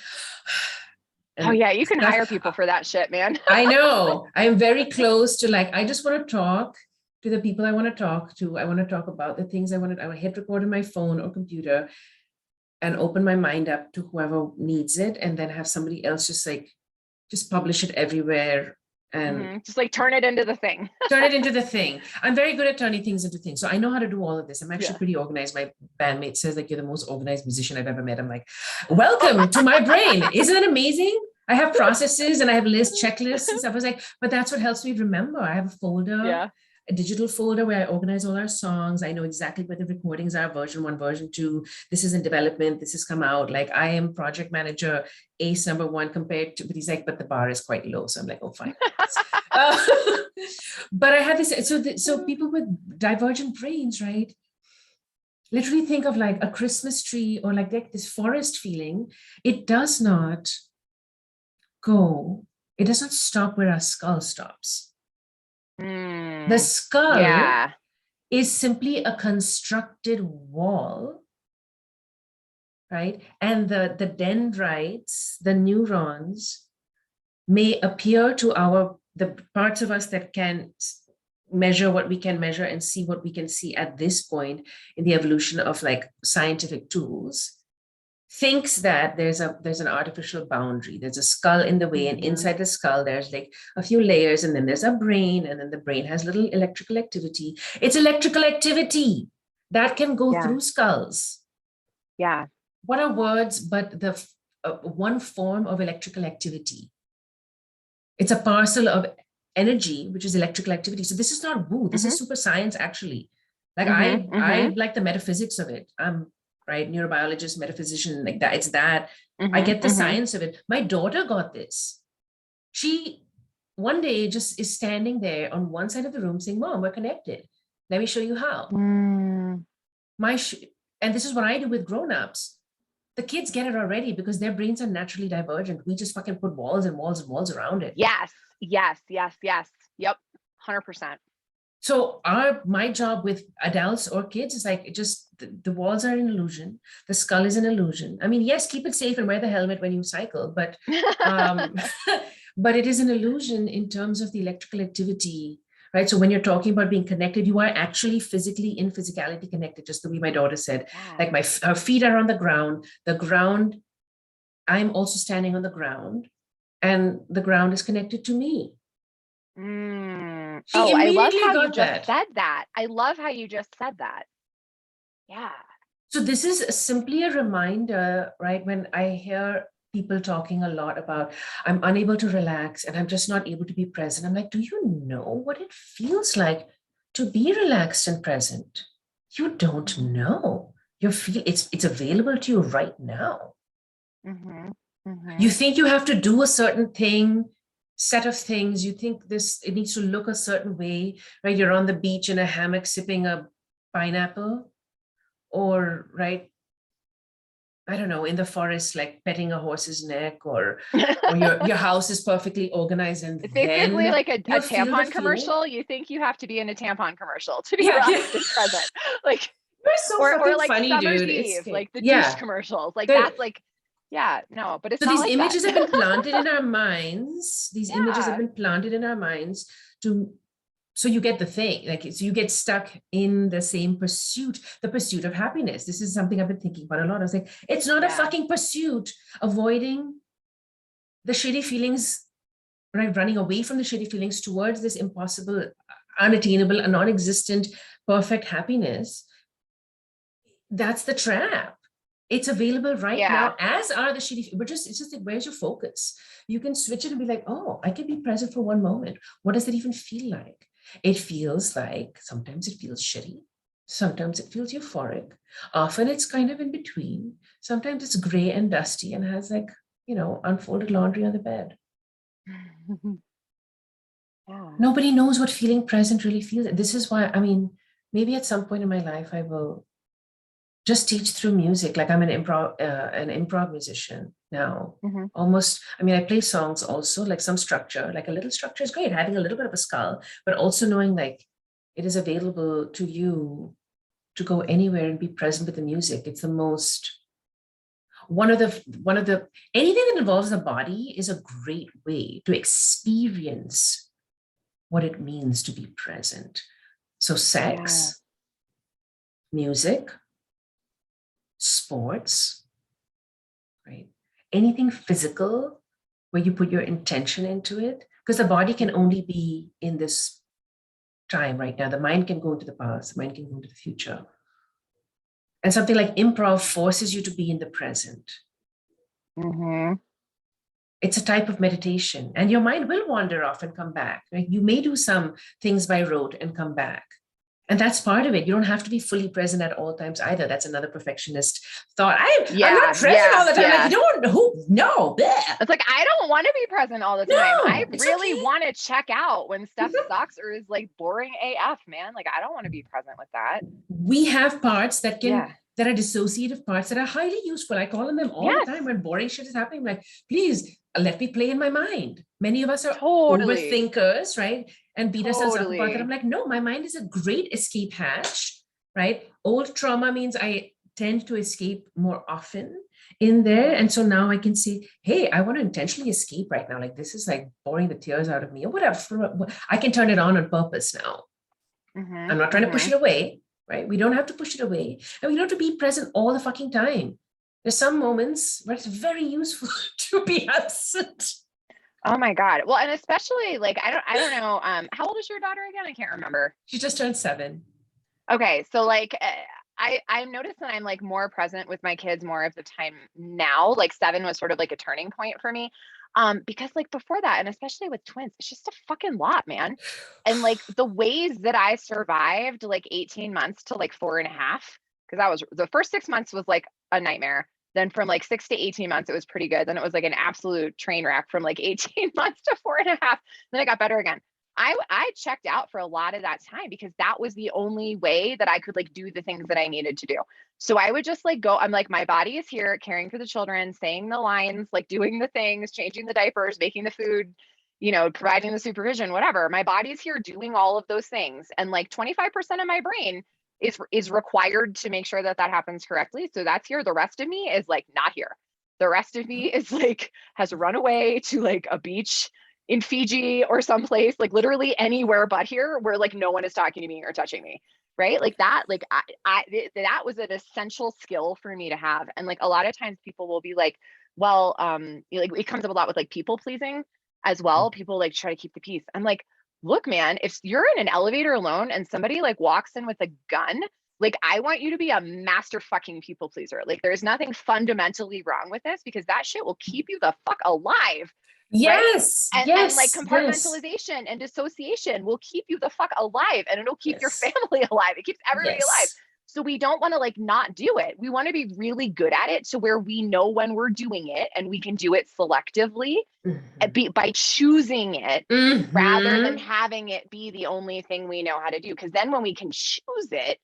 Oh yeah, you can hire people for that shit, man. I know. I'm very close to, like, I just want to talk to the people I want to talk to. I want to talk about the things I want to hit record on my phone or computer and open my mind up to whoever needs it, and then have somebody else just publish it everywhere and just like turn it into the thing. Turn it into the thing. I'm very good at turning things into things. So I know how to do all of this. I'm actually pretty organized. My bandmate says, like, you're the most organized musician I've ever met. I'm like, welcome to my brain. Isn't that amazing? I have processes and I have lists, checklists and stuff. I was like, but that's what helps me remember. I have a folder, a digital folder where I organize all our songs. I know exactly where the recordings are, version 1, version 2. This is in development. This has come out. Like, I am project manager ace number 1 compared to, but he's like, but the bar is quite low. So I'm like, oh, fine. But I had this, so people with divergent brains, right? Literally think of like a Christmas tree or like this forest feeling. It does not stop where our skull stops. The skull is simply a constructed wall, right? And the dendrites, the neurons, may appear to the parts of us that can measure what we can measure and see what we can see at this point in the evolution of like scientific tools, thinks that there's an artificial boundary. There's a skull in the way, and inside the skull, there's like a few layers, and then there's a brain, and then the brain has little electrical activity. It's electrical activity that can go through skulls. Yeah. What are words but the one form of electrical activity? It's a parcel of energy, which is electrical activity. So this is not woo. This is super science, actually. Like I like the metaphysics of it. I'm right, neurobiologist, metaphysician, like that. It's that. I get the science of it. My daughter got this. She one day just is standing there on one side of the room saying, Mom, we're connected. Let me show you how. And this is what I do with grownups. The kids get it already because their brains are naturally divergent. We just fucking put walls and walls and walls around it. Yes. Yep. 100%. So my job with adults or kids is like, just the walls are an illusion. The skull is an illusion. I mean, yes, keep it safe and wear the helmet when you cycle, but but it is an illusion in terms of the electrical activity, right? So when you're talking about being connected, you are actually physically in physicality connected, just the way my daughter said. Like her feet are on the ground. I'm also standing on the ground, and the ground is connected to me. I love how you just said that. I love how you just said that. Yeah. So this is simply a reminder, right? When I hear people talking a lot about, I'm unable to relax and I'm just not able to be present. I'm like, do you know what it feels like to be relaxed and present? You don't know. It's available to you right now. You think you have to do a certain set of things. You think it needs to look a certain way, right? You're on the beach in a hammock sipping a pineapple, or right, I don't know, in the forest, like petting a horse's neck, or your house is perfectly organized, and it's basically like a tampon commercial. You think you have to be in a tampon commercial to be relaxed and present, like you're so or like funny, Summer's dude. Eve, like the douche commercials, like that's like. Yeah, no, but it's so not these like images that. have been planted in our minds. These images have been planted in our minds so you get the thing, like, so you get stuck in the same pursuit, the pursuit of happiness. This is something I've been thinking about a lot. I was like, it's not a fucking pursuit, avoiding the shitty feelings, right? Running away from the shitty feelings towards this impossible, unattainable, a non-existent, perfect happiness. That's the trap. It's available right now, as are the shitty, but it's just like, where's your focus? You can switch it and be like, oh, I can be present for one moment. What does it even feel like? It feels like, sometimes it feels shitty. Sometimes it feels euphoric. Often it's kind of in between. Sometimes it's gray and dusty and has like, unfolded laundry on the bed. Nobody knows what feeling present really feels. This is why, I mean, maybe at some point in my life, I will just teach through music. Like I'm an improv musician now. Almost, I mean, I play songs also, like some structure, like a little structure is great, having a little bit of a skull, but also knowing like it is available to you to go anywhere and be present with the music. It's the most, one of the, anything that involves the body is a great way to experience what it means to be present. So sex, music, sports, right? Anything physical where you put your intention into it, because the body can only be in this time right now. The mind can go into the past, the mind can go into the future. And something like improv forces you to be in the present. It's a type of meditation, and your mind will wander off and come back. Right? You may do some things by rote and come back. And that's part of it. You don't have to be fully present at all times either. That's another perfectionist thought. I'm not present all the time. Like, you don't know. No. Bleh. It's like, I don't want to be present all the time. I really want to check out when stuff sucks or is like boring AF, man. Like, I don't want to be present with that. We have parts that can, that are dissociative parts that are highly useful. I call on them all the time when boring shit is happening. Like, please let me play in my mind. Many of us are overthinkers, right? And beat ourselves up about that. I'm like, no, my mind is a great escape hatch, right? Old trauma means I tend to escape more often in there. And so now I can see, hey, I want to intentionally escape right now. Like, this is like boring the tears out of me or whatever. I can turn it on purpose now. I'm not trying to push it away, right? We don't have to push it away. And we don't have to be present all the fucking time. There's some moments where it's very useful to be absent. Oh my God. Well, and especially like, I don't know. How old is your daughter again? I can't remember. She just turned 7. Okay. So like, I've noticed that I'm like more present with my kids more of the time now. Like 7 was sort of like a turning point for me. Because like before that, and especially with twins, it's just a fucking lot, man. And like the ways that I survived like 18 months to like 4.5, because that was the first 6 months was like a nightmare. Then from like 6 to 18 months, it was pretty good. Then it was like an absolute train wreck from like 18 months to 4.5. Then it got better again. I checked out for a lot of that time because that was the only way that I could like do the things that I needed to do. So I would just like go, I'm like, my body is here caring for the children, saying the lines, like doing the things, changing the diapers, making the food, you know, providing the supervision, whatever. My body's here doing all of those things. And like 25% of my brain is required to make sure that that happens correctly. So that's here. The rest of me is like not here. The rest of me is like has run away to like a beach in Fiji or someplace, like literally anywhere but here, where like no one is talking to me or touching me, right? Like that, like that was an essential skill for me to have. And like a lot of times people will be like, well, like it comes up a lot with like people pleasing as well. People like try to keep the peace. I'm like, look, man, if you're in an elevator alone and somebody like walks in with a gun, like I want you to be a master fucking people pleaser. Like there's nothing fundamentally wrong with this because that shit will keep you the fuck alive. Yes, right? yes, and like compartmentalization and dissociation will keep you the fuck alive, and it'll keep your family alive. It keeps everybody alive. So we don't want to like not do it. We want to be really good at it to where we know when we're doing it and we can do it selectively by choosing it rather than having it be the only thing we know how to do. Because then when we can choose it,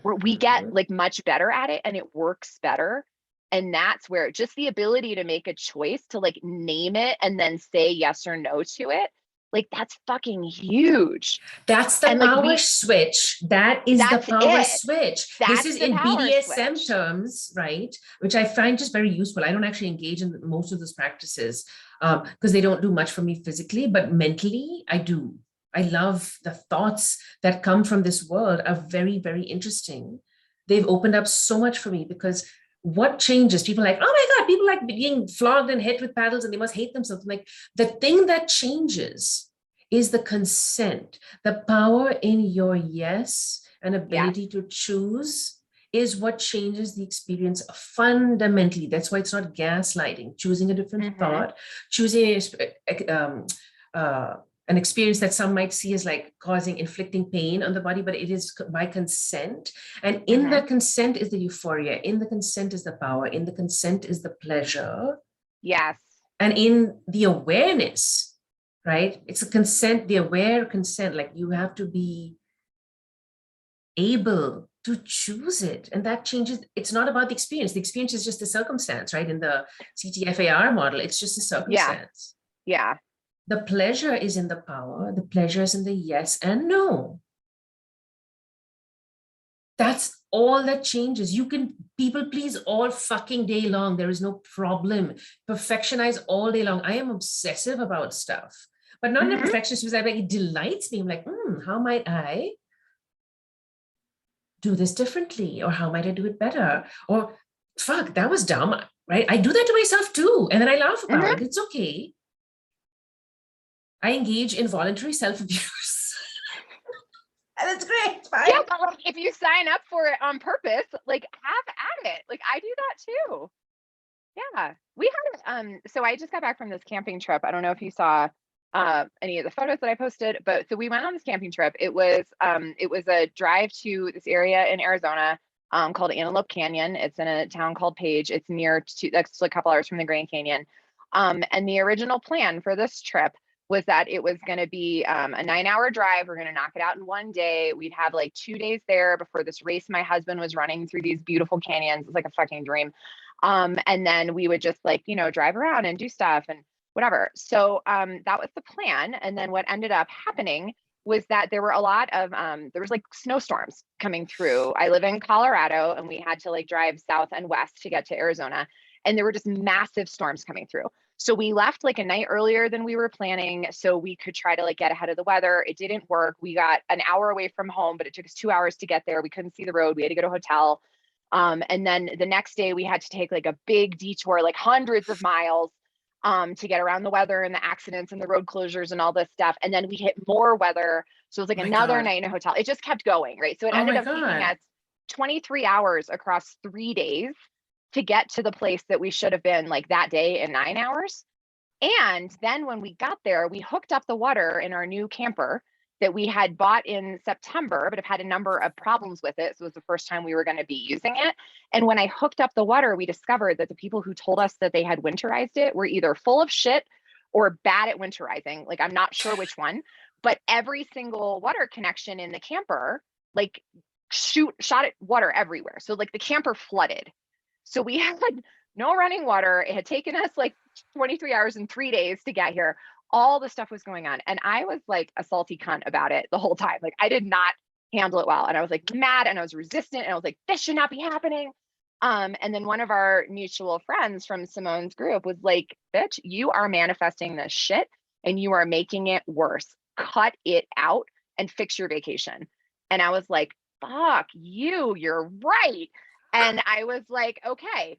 we get like much better at it and it works better. And that's where just the ability to make a choice to like name it and then say yes or no to it, like that's fucking huge. That's the power switch. That is the power switch. This is in BDSM terms, right? Which I find just very useful. I don't actually engage in most of those practices because they don't do much for me physically, but mentally I do. I love the thoughts that come from this world are very, very interesting. They've opened up so much for me because what changes? People are like, oh my God, people like being flogged and hit with paddles and they must hate themselves. I'm like, the thing that changes is the consent, the power in your yes and ability to choose is what changes the experience fundamentally. That's why it's not gaslighting, choosing a different thought, choosing an experience that some might see as like inflicting pain on the body, but it is by consent. And in that consent is the euphoria. In the consent is the power. In the consent is the pleasure. Yes. And in the awareness, right? It's a consent, the aware consent, like you have to be able to choose it. And that changes. It's not about the experience. The experience is just the circumstance, right? In the CTFAR model, it's just a circumstance. Yeah. The pleasure is in the power. The pleasure is in the yes and no. That's all that changes. You can people please all fucking day long. There is no problem. Perfectionize all day long. I am obsessive about stuff, but not in a perfectionist way. Like, it delights me. I'm like, how might I do this differently? Or how might I do it better? Or fuck, that was dumb, right? I do that to myself too. And then I laugh about it. It's okay. I engage in voluntary self-abuse. And it's great. Fine. Yeah, but like, if you sign up for it on purpose, like have at it. Like I do that too. Yeah. We had so I just got back from this camping trip. I don't know if you saw any of the photos that I posted, but so we went on this camping trip. It was a drive to this area in Arizona called Antelope Canyon. It's in a town called Page. It's near to that's a couple hours from the Grand Canyon. And the original plan for this trip was that it was going to be a 9-hour drive. We're going to knock it out in one day. We'd have like 2 days there before this race my husband was running through these beautiful canyons. It's like a fucking dream. And then we would just like, drive around and do stuff and whatever. So that was the plan. And then what ended up happening was that there were a lot of, there was like snowstorms coming through. I live in Colorado and we had to like drive south and west to get to Arizona. And there were just massive storms coming through. So we left like a night earlier than we were planning so we could try to like get ahead of the weather. It didn't work. We got an hour away from home, but it took us 2 hours to get there. We couldn't see the road. We had to go to a hotel. And then the next day we had to take like a big detour, like hundreds of miles to get around the weather and the accidents and the road closures and all this stuff. And then we hit more weather. So it was like another night in a hotel. It just kept going, right? So it ended up taking us 23 hours across 3 days to get to the place that we should have been like that day in 9 hours. And then when we got there, we hooked up the water in our new camper that we had bought in September, but have had a number of problems with it. So it was the first time we were going to be using it. And when I hooked up the water, we discovered that the people who told us that they had winterized it were either full of shit or bad at winterizing. Like, I'm not sure which one, but every single water connection in the camper, like shot at water everywhere. So like the camper flooded. So we had no running water. It had taken us like 23 hours and 3 days to get here. All the stuff was going on. And I was like a salty cunt about it the whole time. Like I did not handle it well. And I was like mad and I was resistant. And I was like, this should not be happening. And then one of our mutual friends from Simone's group was like, bitch, you are manifesting this shit and you are making it worse. Cut it out and fix your vacation. And I was like, fuck you, you're right. And I was like, okay,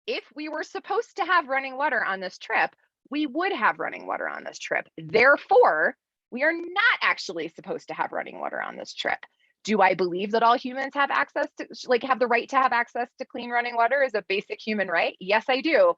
if we were supposed to have running water on this trip, we would have running water on this trip. Therefore, we are not actually supposed to have running water on this trip. Do I believe that all humans have access to, like, have the right to have access to clean running water is a basic human right? Yes, I do.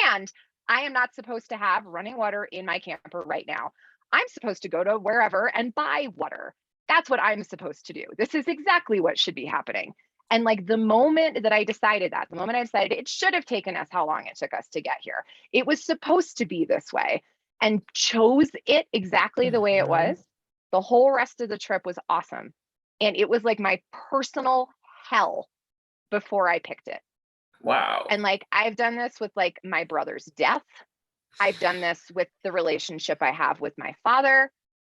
And I am not supposed to have running water in my camper right now. I'm supposed to go to wherever and buy water. That's what I'm supposed to do. This is exactly what should be happening. And like the moment that I decided that, the moment I decided it should have taken us how long it took us to get here, it was supposed to be this way, and chose it exactly the way it was, the whole rest of the trip was awesome. And it was like my personal hell before I picked it. Wow. And like I've done this with like my brother's death. I've done this with the relationship I have with my father.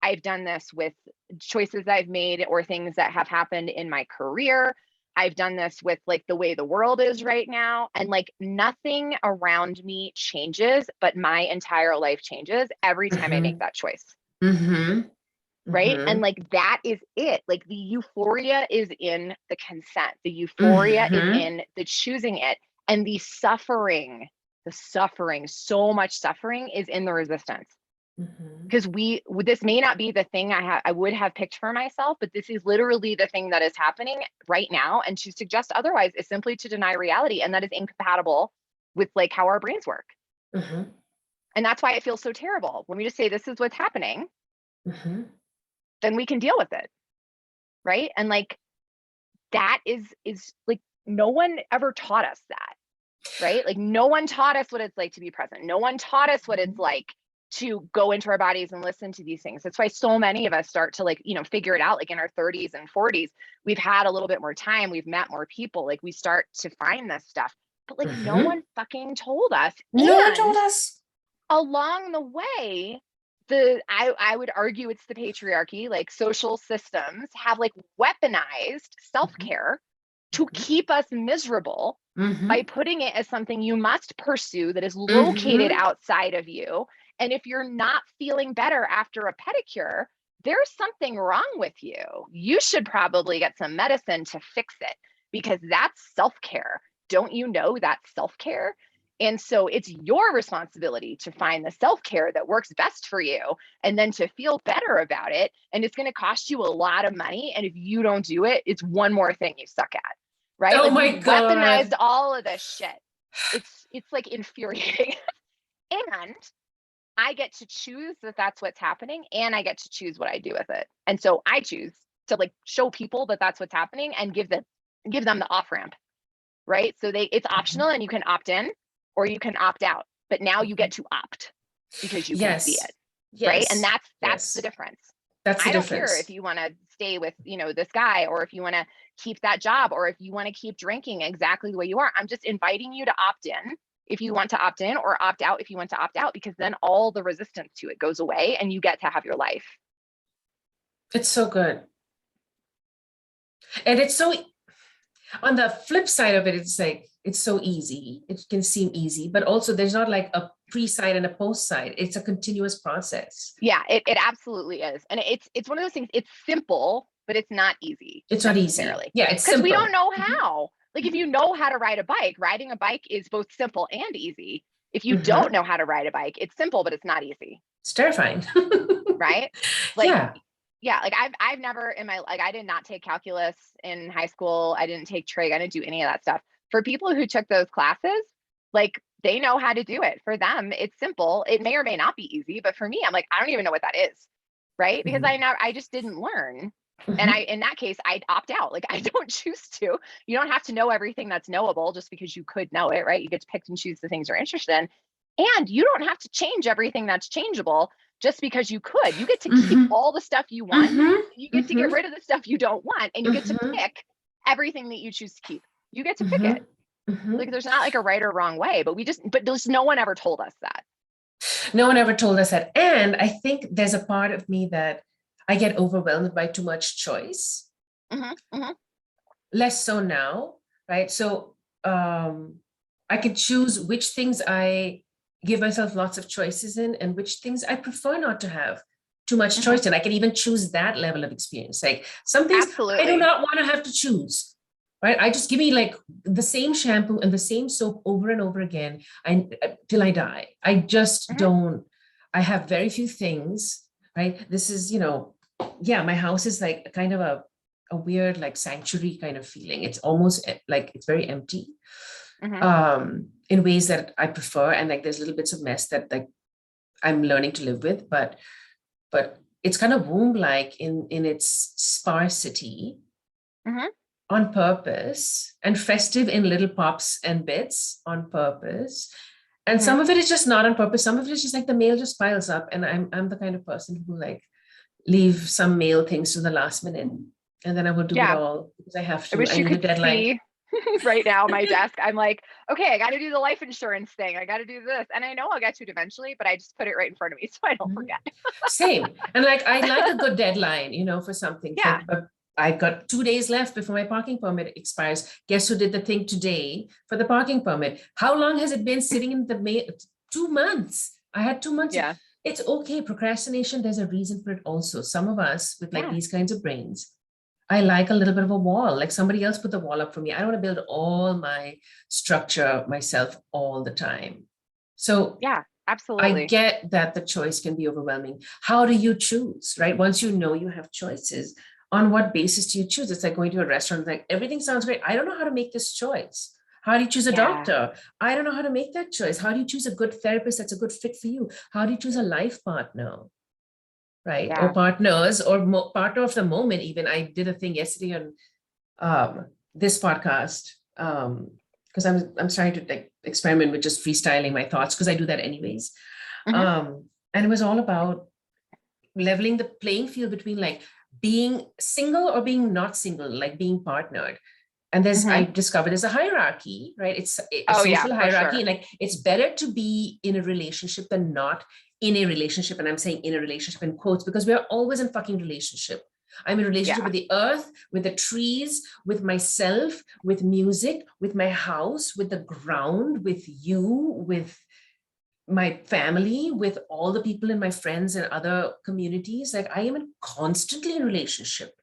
I've done this with choices I've made or things that have happened in my career. I've done this with like the way the world is right now, and like nothing around me changes, but my entire life changes every time I make that choice. Right. And like that is it. Like the euphoria is in the consent, the euphoria is in the choosing it, and the suffering, so much suffering is in the resistance. Because this may not be the thing I would have picked for myself, but this is literally the thing that is happening right now. And to suggest otherwise is simply to deny reality, and that is incompatible with like how our brains work. And that's why it feels so terrible when we just say this is what's happening. Then we can deal with it, right? And like that is like no one ever taught us that, right? Like no one taught us what it's like to be present. No one taught us what it's like to go into our bodies and listen to these things. That's why so many of us start to like, figure it out, like in our 30s and 40s. We've had a little bit more time, we've met more people, like we start to find this stuff, but like no one fucking told us. No one told us. Along the way, I would argue it's the patriarchy, like social systems have like weaponized self-care to keep us miserable by putting it as something you must pursue that is located outside of you. And if you're not feeling better after a pedicure, there's something wrong with you. You should probably get some medicine to fix it, because that's self-care. Don't you know that's self-care? And so it's your responsibility to find the self-care that works best for you and then to feel better about it. And it's going to cost you a lot of money. And if you don't do it, it's one more thing you suck at, right? Oh like my God. Weaponized all of this shit. It's like infuriating. And I get to choose that that's what's happening, and I get to choose what I do with it. And so I choose to like show people that that's what's happening and give them the off ramp, right? So it's optional, and you can opt in or you can opt out, but now you get to opt because you can see it, right? And that's the difference. I don't care if you want to stay with, this guy, or if you want to keep that job, or if you want to keep drinking exactly the way you are. I'm just inviting you to opt in if you want to opt in, or opt out if you want to opt out, because then all the resistance to it goes away and you get to have your life. It's so good. And it's so, on the flip side of it, it's like, it's so easy. It can seem easy, but also there's not like a pre-side and a post-side. It's a continuous process. Yeah, it absolutely is. And it's one of those things, it's simple, but it's not easy. It's not easy. Yeah, it's simple. Because we don't know how. Like if you know how to ride a bike, riding a bike is both simple and easy. If you don't know how to ride a bike, it's simple, but it's not easy. It's terrifying. Right? Like, yeah, like I've never in my, like I did not take calculus in high school. I didn't take trig. I didn't do any of that stuff. For people who took those classes, like they know how to do it. For them, it's simple. It may or may not be easy, but for me, I'm like, I don't even know what that is, right? Because I just didn't learn. And in that case, I'd opt out. Like I don't choose to. You don't have to know everything that's knowable just because you could know it, right? You get to pick and choose the things you're interested in. And you don't have to change everything that's changeable just because you could. You get to keep all the stuff you want. You get to get rid of the stuff you don't want, and you get to pick everything that you choose to keep. You get to pick it. Like there's not like a right or wrong way, but there's no one ever told us that. No one ever told us that. And I think there's a part of me that I get overwhelmed by too much choice. Less so now, right? So I can choose which things I give myself lots of choices in, and which things I prefer not to have too much choice in. I can even choose that level of experience. Like some things I do not want to have to choose, right? I just give me like the same shampoo and the same soap over and over again till I die. I just don't, I have very few things, right? This is, my house is like kind of a weird like sanctuary kind of feeling. It's almost like it's very empty. In ways that I prefer, and like there's little bits of mess that like I'm learning to live with, but it's kind of womb-like in its sparsity on purpose, and festive in little pops and bits on purpose. And some of it is just not on purpose. Some of it is just like the mail just piles up, and I'm the kind of person who like leave some mail things to the last minute, and then I will do it all because I have to. I wish you need could a deadline. See right now my desk. I'm like, okay, I got to do the life insurance thing. I got to do this, and I know I'll get to it eventually, but I just put it right in front of me so I don't forget. Same. And like I like a good deadline, for something. Yeah. But I got 2 days left before my parking permit expires. Guess who did the thing today for the parking permit? How long has it been sitting in the mail? 2 months. I had 2 months. Yeah. It's okay. Procrastination, there's a reason for it also. Some of us with like these kinds of brains, I like a little bit of a wall, like somebody else put the wall up for me. I don't want to build all my structure myself all the time. So yeah, absolutely. I get that the choice can be overwhelming. How do you choose, right? Once you know you have choices, on what basis do you choose? It's like going to a restaurant, like everything sounds great. I don't know how to make this choice. How do you choose a doctor? I don't know how to make that choice. How do you choose a good therapist that's a good fit for you? How do you choose a life partner? Right? Or partners, or partner of the moment. Even I did a thing yesterday on this podcast because I'm trying to like experiment with just freestyling my thoughts, because I do that anyways. And it was all about leveling the playing field between like being single or being not single, like being partnered. And I discovered there's a hierarchy, right? It's a Oh yeah, social for hierarchy. sure. And like, it's better to be in a relationship than not in a relationship. And I'm saying in a relationship in quotes, because we're always in fucking relationship. I'm in a relationship Yeah. with the earth, with the trees, with myself, with music, with my house, with the ground, with you, with my family, with all the people in my friends and other communities. Like I am constantly in relationship.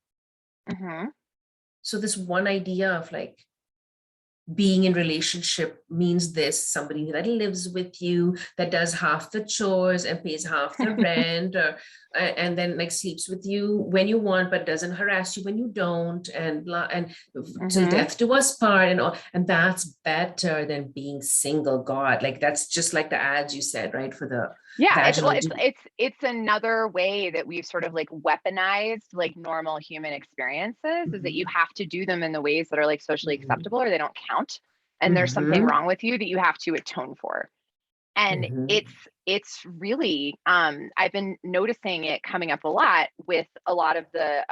So this one idea of like being in relationship means this, somebody that lives with you, that does half the chores and pays half the rent, or and then like sleeps with you when you want but doesn't harass you when you don't, and blah, and till death do us part and all. And that's better than being single. God, like that's just like the ads you said, right? For the vaginal. It's another way that we've sort of like weaponized like normal human experiences, is that you have to do them in the ways that are like socially acceptable or they don't count, and there's something wrong with you that you have to atone for. And it's really I've been noticing it coming up a lot with a lot of the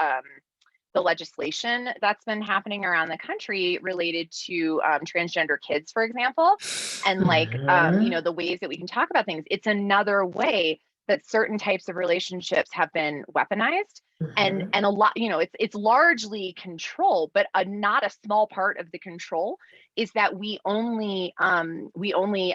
legislation that's been happening around the country related to transgender kids, for example, and like you know, the ways that we can talk about things. It's another way that certain types of relationships have been weaponized, and a lot, you know, it's largely control, but not a small part of the control is that we only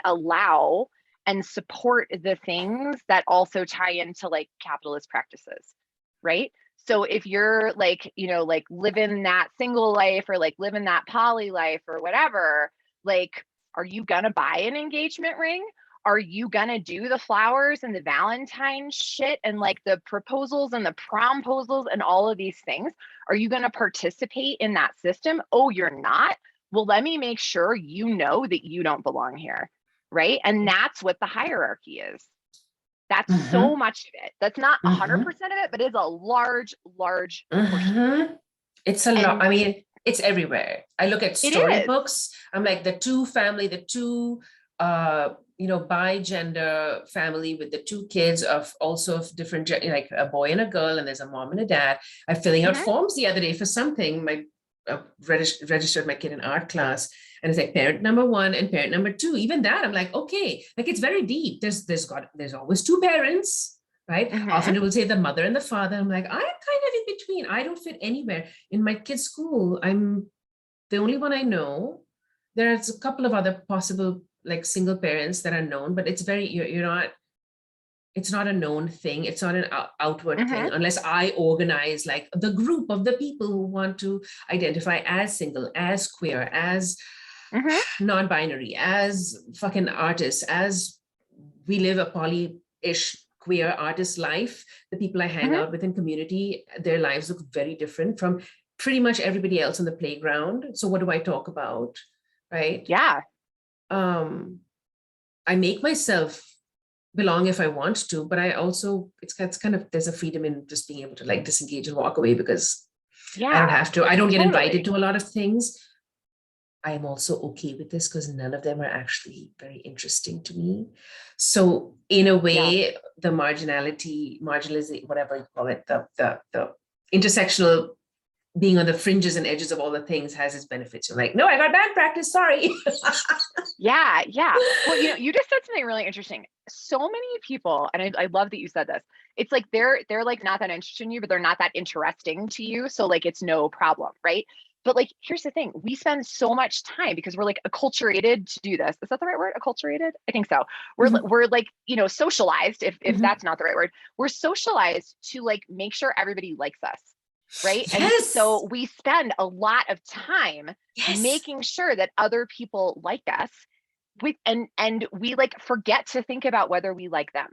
allow and support the things that also tie into like capitalist practices, right? So if you're like, you know, like living that single life or like living that poly life or whatever, like, are you gonna buy an engagement ring? Are you gonna do the flowers and the Valentine shit and like the proposals and the promposals and all of these things? Are you gonna participate in that system? Oh, you're not? Well, let me make sure you know that you don't belong here, right? And that's what the hierarchy is. That's so much of it. That's not 100% of it, but it's a large portion. It's a lot. I mean, it's everywhere. I look at storybooks. I'm like the two you know, bi gender family with the two kids of also of different, like a boy and a girl, and there's a mom and a dad. I'm filling out forms the other day for something. My registered my kid in art class, and it's like parent number one and parent number two. Even that, I'm like, okay, like it's very deep. There's always two parents, right? Often it will say the mother and the father. I'm like, I'm kind of in between. I don't fit anywhere. In my kid's school, I'm the only one I know. There's a couple of other possible like single parents that are known, but it's very, you're not, it's not a known thing. It's not an outward thing unless I organize like the group of the people who want to identify as single, as queer, as non-binary, as fucking artists, as we live a poly-ish queer artist life. The people I hang out with in community, their lives look very different from pretty much everybody else on the playground. So what do I talk about, right? Yeah. I make myself belong if I want to, but I also, it's kind of, there's a freedom in just being able to like disengage and walk away because I don't have to. I don't get invited to a lot of things. I am also okay with this because none of them are actually very interesting to me. So in a way, the marginalization, whatever you call it, the intersectional being on the fringes and edges of all the things has its benefits. You're like, no, I got bad practice, sorry. Yeah. Well, you know, you just said something really interesting. So many people, and I love that you said this. It's like they're like not that interested in you, but they're not that interesting to you. So like it's no problem, right? But like, here's the thing: we spend so much time because we're like acculturated to do this. Is that the right word? Acculturated? I think so. We're like, you know, socialized. If that's not the right word, we're socialized to like make sure everybody likes us. Right. Yes. And so we spend a lot of time making sure that other people like us and we like forget to think about whether we like them.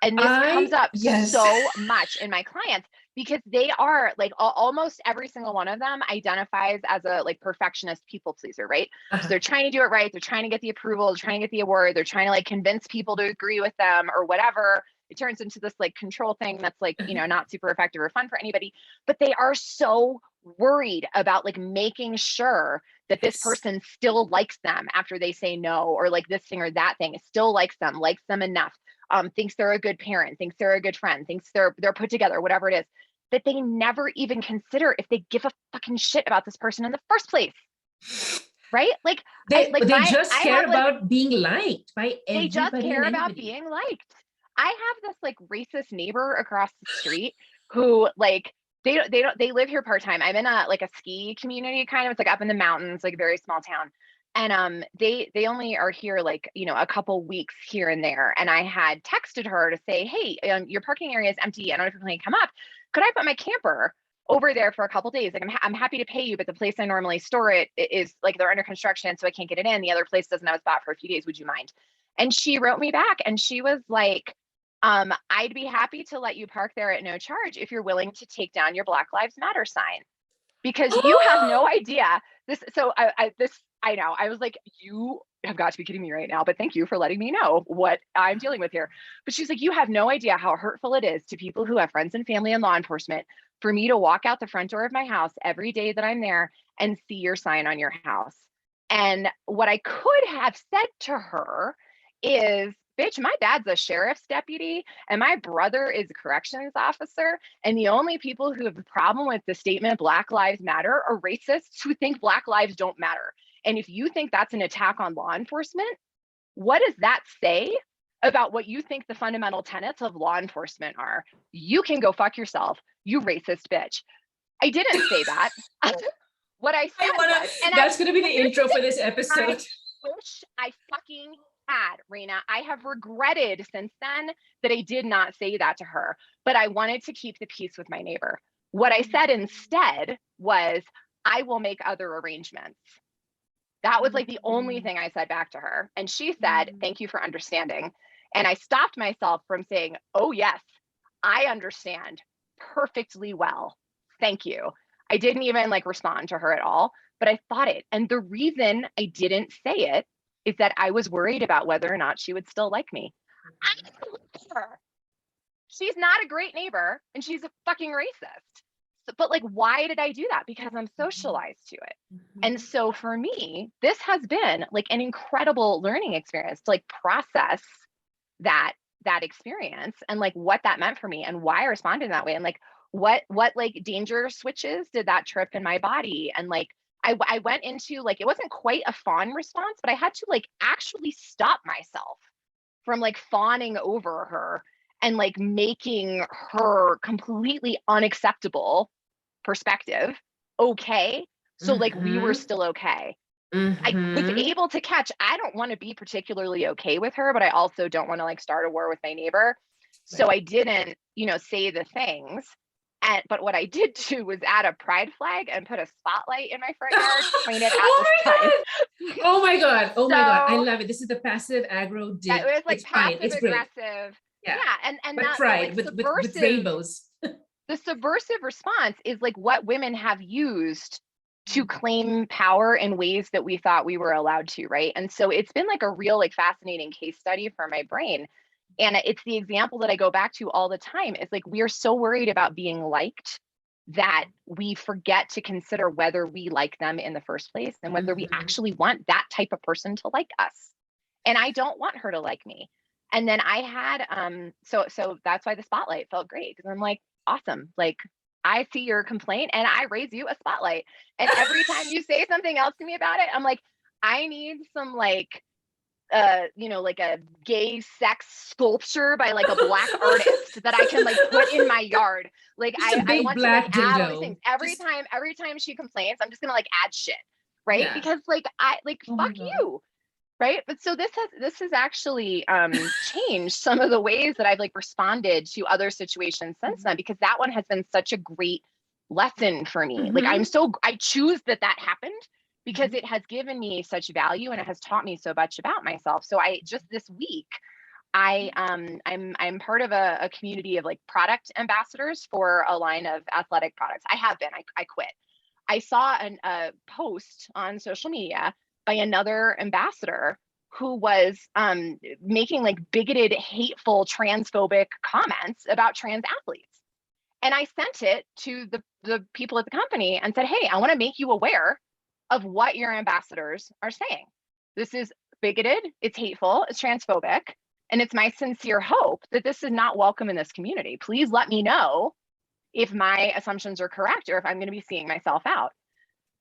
And this comes up so much in my clients because they are like almost every single one of them identifies as a like perfectionist people pleaser, right? So they're trying to do it right. They're trying to get the approval, they're trying to get the award, they're trying to like convince people to agree with them or whatever. It turns into this like control thing that's like, you know, not super effective or fun for anybody, but they are so worried about like making sure that this person still likes them after they say no, or like this thing or that thing, still likes them enough, thinks they're a good parent, thinks they're a good friend, thinks they're put together, whatever it is, that they never even consider if they give a fucking shit about this person in the first place. Right? Like they just care about being liked by everybody. They just care about being liked. I have this like racist neighbor across the street who like they live here part-time. I'm in a ski community kind of. It's like up in the mountains, like a very small town. And they only are here like, you know, a couple weeks here and there. And I had texted her to say, hey, your parking area is empty. I don't know if you're planning to come up. Could I put my camper over there for a couple days? Like I'm happy to pay you, but the place I normally store it is like they're under construction, so I can't get it in. The other place doesn't have a spot for a few days. Would you mind? And she wrote me back and she was like, I'd be happy to let you park there at no charge if you're willing to take down your Black Lives Matter sign, because you have no idea this. So I know, I was like, you have got to be kidding me right now, but thank you for letting me know what I'm dealing with here. But she's like, you have no idea how hurtful it is to people who have friends and family in law enforcement for me to walk out the front door of my house every day that I'm there and see your sign on your house. And what I could have said to her is, bitch, my dad's a sheriff's deputy and my brother is a corrections officer. And the only people who have a problem with the statement Black Lives Matter are racists who think Black lives don't matter. And if you think that's an attack on law enforcement, what does that say about what you think the fundamental tenets of law enforcement are? You can go fuck yourself, you racist bitch. I didn't say that. What I said was, and that's going to be the intro for this episode. I wish I fucking had, Raina. I have regretted since then that I did not say that to her, but I wanted to keep the peace with my neighbor. What I said instead was, I will make other arrangements. That was like the only thing I said back to her. And she said, thank you for understanding. And I stopped myself from saying, oh yes, I understand perfectly well. Thank you. I didn't even like respond to her at all, but I thought it. And the reason I didn't say it is that I was worried about whether or not she would still like me. I love her. She's not a great neighbor and she's a fucking racist. But like, why did I do that? Because I'm socialized to it. And so for me, this has been like an incredible learning experience to like process that experience and like what that meant for me and why I responded in that way. And like, what like danger switches did that trip in my body? And like, I went into like, it wasn't quite a fawn response, but I had to like actually stop myself from like fawning over her and like making her completely unacceptable perspective okay, so like we were still okay. I was able to catch, I don't want to be particularly okay with her, but I also don't want to like start a war with my neighbor, so I didn't, you know, say the things. But what I did do was add a pride flag and put a spotlight in my front yard, point it at the sign. Oh my god, my god, I love it. This is the passive aggro dig. It was like it's passive it's aggressive. Great. Yeah, and but that pride like, with rainbows. The subversive response is like what women have used to claim power in ways that we thought we were allowed to, right? And so it's been like a real like fascinating case study for my brain. And it's the example that I go back to all the time. It's like, we are so worried about being liked that we forget to consider whether we like them in the first place and whether we actually want that type of person to like us. And I don't want her to like me. And then I had, so that's why the spotlight felt great, because I'm like, awesome. Like, I see your complaint and I raise you a spotlight. And every time you say something else to me about it, I'm like, I need some like, you know, like a gay sex sculpture by like a Black artist that I can like put in my yard. Like I want to like add all these things. Every time she complains, I'm just gonna like add shit, right? Yeah. Because like fuck you. Right. But so this has actually changed some of the ways that I've like responded to other situations since then, because that one has been such a great lesson for me. Like I choose that happened because it has given me such value and it has taught me so much about myself. So I just this week, I'm part of a community of like product ambassadors for a line of athletic products. I have been, I quit. I saw a post on social media by another ambassador who was making like bigoted, hateful, transphobic comments about trans athletes. And I sent it to the people at the company and said, hey, I want to make you aware of what your ambassadors are saying. This is bigoted, it's hateful, it's transphobic, and it's my sincere hope that this is not welcome in this community. Please let me know if my assumptions are correct or if I'm going to be seeing myself out.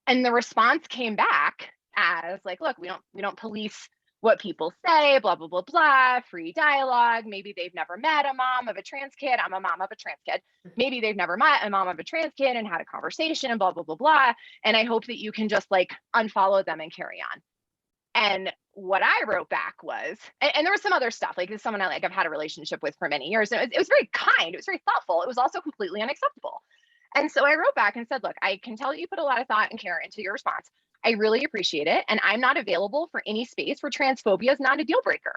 And the response came back as like, look, we don't police what people say, blah, blah, blah, blah, free dialogue. Maybe they've never met a mom of a trans kid. I'm a mom of a trans kid. Maybe they've never met a mom of a trans kid and had a conversation and blah, blah, blah, blah. And I hope that you can just like unfollow them and carry on. And what I wrote back was, and there was some other stuff, like someone I've had a relationship with for many years. And it was very kind. It was very thoughtful. It was also completely unacceptable. And so I wrote back and said, look, I can tell that you put a lot of thought and care into your response. I really appreciate it. And I'm not available for any space where transphobia is not a deal breaker.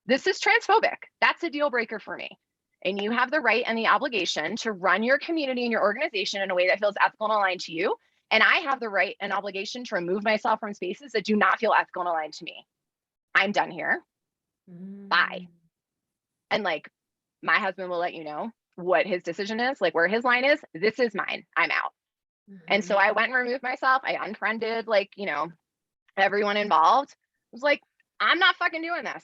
This is transphobic. That's a deal breaker for me. And you have the right and the obligation to run your community and your organization in a way that feels ethical and aligned to you. And I have the right and obligation to remove myself from spaces that do not feel ethical and aligned to me. I'm done here. Bye. And like, my husband will let you know what his decision is, like where his line is. This is mine. I'm out. And so I went and removed myself. I unfriended, like, you know, everyone involved. I was like, I'm not fucking doing this.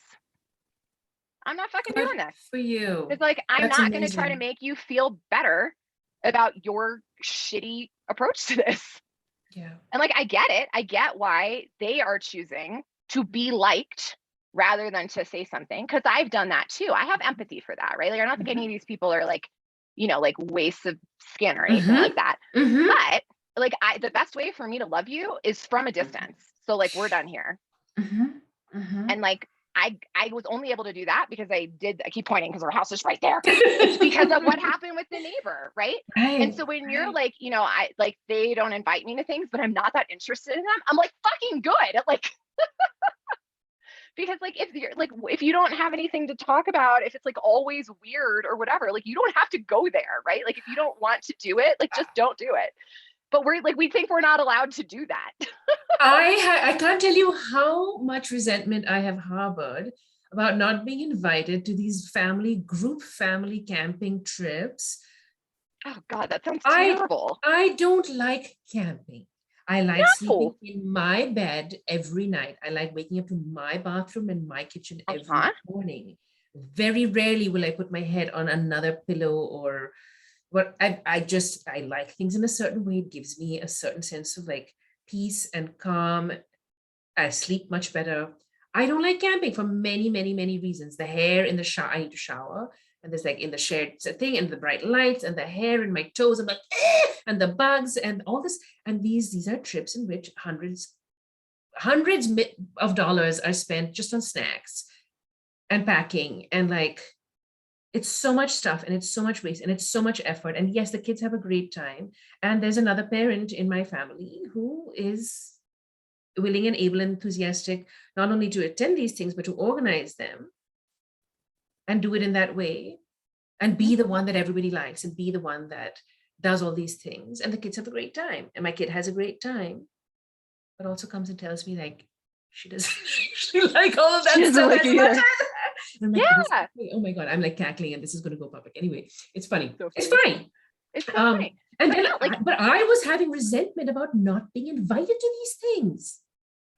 I'm not fucking doing this. For you. It's like, I'm not going to try to make you feel better about your shitty approach to this. Yeah. And like, I get it. I get why they are choosing to be liked rather than to say something, because I've done that too. I have empathy for that, right? Like, I don't think any of these people are like, you know, like wastes of skin or anything like that. But like, the best way for me to love you is from a distance. So like, we're done here. And like, I was only able to do that because I keep pointing because our house is right there. It's because of what happened with the neighbor, right? And so when you're like, you know, they don't invite me to things, but I'm not that interested in them. I'm like, fucking good. Like, because like, if you don't have anything to talk about, if it's like always weird or whatever, like you don't have to go there, right? Like if you don't want to do it, like just don't do it. But we're like, we think we're not allowed to do that. I can't tell you how much resentment I have harbored about not being invited to these group family camping trips. Oh God, that sounds terrible. I don't like camping. I like sleeping in my bed every night. I like waking up to my bathroom and my kitchen every morning. Very rarely will I put my head on another pillow or what. I like things in a certain way. It gives me a certain sense of like peace and calm. I sleep much better. I don't like camping for many, many, many reasons. The hair in the shower, I need to shower. And there's like in the shared thing and the bright lights and the hair in my toes. I'm like, and the bugs and all this. And these are trips in which hundreds of dollars are spent just on snacks and packing. And like, it's so much stuff and it's so much waste and it's so much effort. And yes, the kids have a great time. And there's another parent in my family who is willing and able and enthusiastic, not only to attend these things, but to organize them and do it in that way and be the one that everybody likes and be the one that does all these things. And the kids have a great time. And my kid has a great time, but also comes and tells me like, she doesn't actually like all of that stuff as much. I'm like, oh my God, I'm like cackling and this is going to go public. Anyway, it's funny. So it's fine. It's so funny. And then, but I was having resentment about not being invited to these things.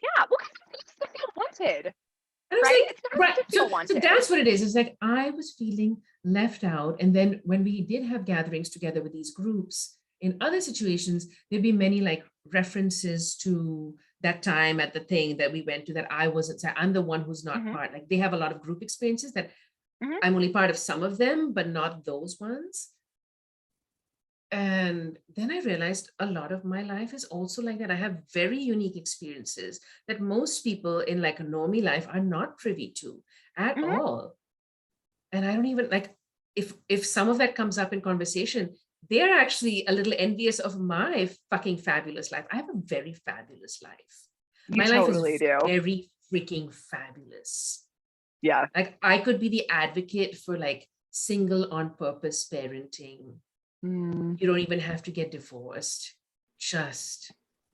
Yeah, well, it's not feel wanted. And I was like, so that's what it is. It's like I was feeling left out. And then when we did have gatherings together with these groups, in other situations, there'd be many like references to that time at the thing that we went to that I wasn't, I'm the one who's not part. Like they have a lot of group experiences that I'm only part of some of them, but not those ones. And then I realized a lot of my life is also like that. I have very unique experiences that most people in like a normie life are not privy to at all. And I don't even like, if some of that comes up in conversation, they're actually a little envious of my fucking fabulous life. I have a very fabulous life. My life is very freaking fabulous. Yeah. Like I could be the advocate for like single on purpose parenting. You don't even have to get divorced.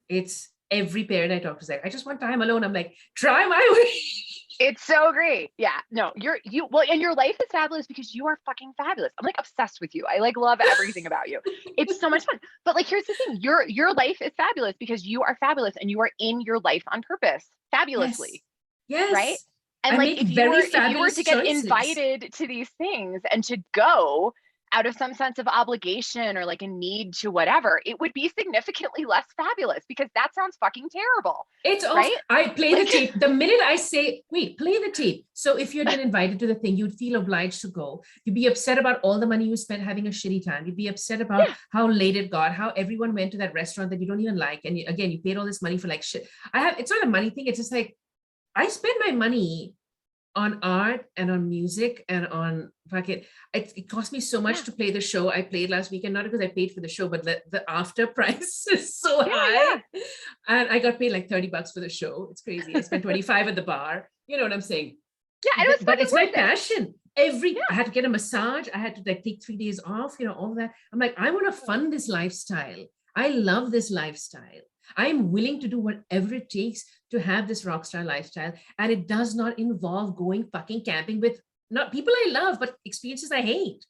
It's every parent I talk to is like, I just want time alone. I'm like, try my way. It's so great. Yeah. No, well, and your life is fabulous because you are fucking fabulous. I'm like obsessed with you. I like love everything about you. It's so much fun. But like, here's the thing. Your life is fabulous because you are fabulous and you are in your life on purpose Yes. fabulously. Right. Yes. And I like, make very if you were fabulous to get choices. invited to these things and to go out of some sense of obligation or like a need to whatever, it would be significantly less fabulous because that sounds fucking terrible. It's off. Right. I play the Like, tape. The minute I say, wait, play the tape. So if you'd been invited to the thing, you'd feel obliged to go. You'd be upset about all the money you spent having a shitty time. You'd be upset about yeah. how late it got, how everyone went to that restaurant that you don't even like. And again, you paid all this money for like shit. It's not a money thing. It's just like, I spend my money on art and on music and on it cost me so much to play the show I played last weekend, not because I paid for the show, but the after price is so high. And I got paid like $30 for the show. It's crazy. I spent 25 at the bar. You know what I'm saying? Yeah, it was But it's my worth it. passion. I had to get a massage. I had to like take 3 days off, all that. I'm like, I want to fund this lifestyle. I love this lifestyle. I'm willing to do whatever it takes to have this rock star lifestyle. And it does not involve going fucking camping with not people I love, but experiences I hate.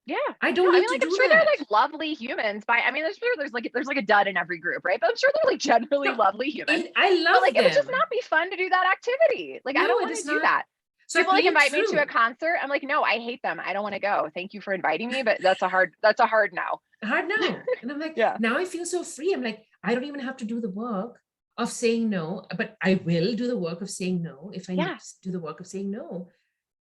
Yeah. I don't need to do I'm sure that. they're like lovely humans. There's like a dud in every group, right? But I'm sure they're like generally lovely humans. I love but like them. it would just not be fun to do that activity. Like, I don't want to do that. So people like invite me to a concert. I'm like, no, I hate them. I don't want to go. Thank you for inviting me, but that's a hard no. Hard no. And I'm like, now I feel so free. I'm like, I don't even have to do the work of saying no, but I will do the work of saying no if I need to do the work of saying no,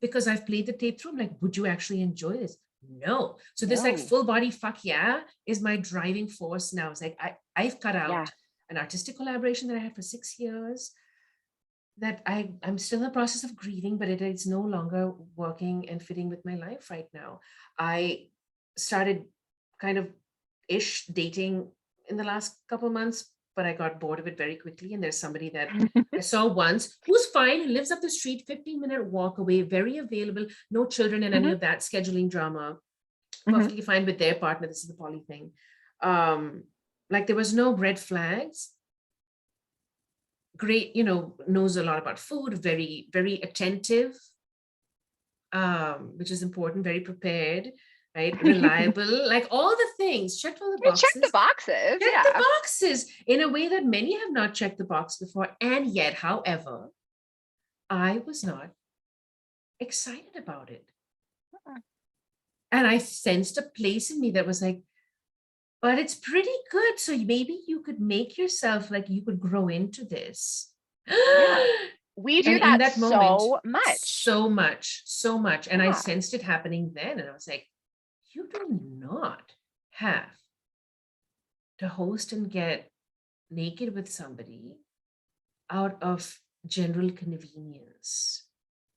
because I've played the tape through. I'm like, would you actually enjoy this? No. So this like full body fuck yeah is my driving force now. It's like I've cut out an artistic collaboration that I had for 6 years that I'm still in the process of grieving, but it is no longer working and fitting with my life right now. I started kind of dating in the last couple of months, but I got bored of it very quickly. And there's somebody that I saw once who's fine, lives up the street, 15-minute walk away, very available, no children and any of that scheduling drama, perfectly fine with their partner. This is the poly thing. Like there was no red flags. Great, knows a lot about food, very, very attentive, which is important, very prepared, right? Reliable, like all the things, checked all the boxes. Check the boxes. Check the boxes in a way that many have not checked the box before. And yet, however, I was not excited about it. And I sensed a place in me that was like, but it's pretty good. So maybe you could make yourself like you could grow into this. We do that so much. And I sensed it happening then. And I was like, you do not have to host and get naked with somebody out of general convenience.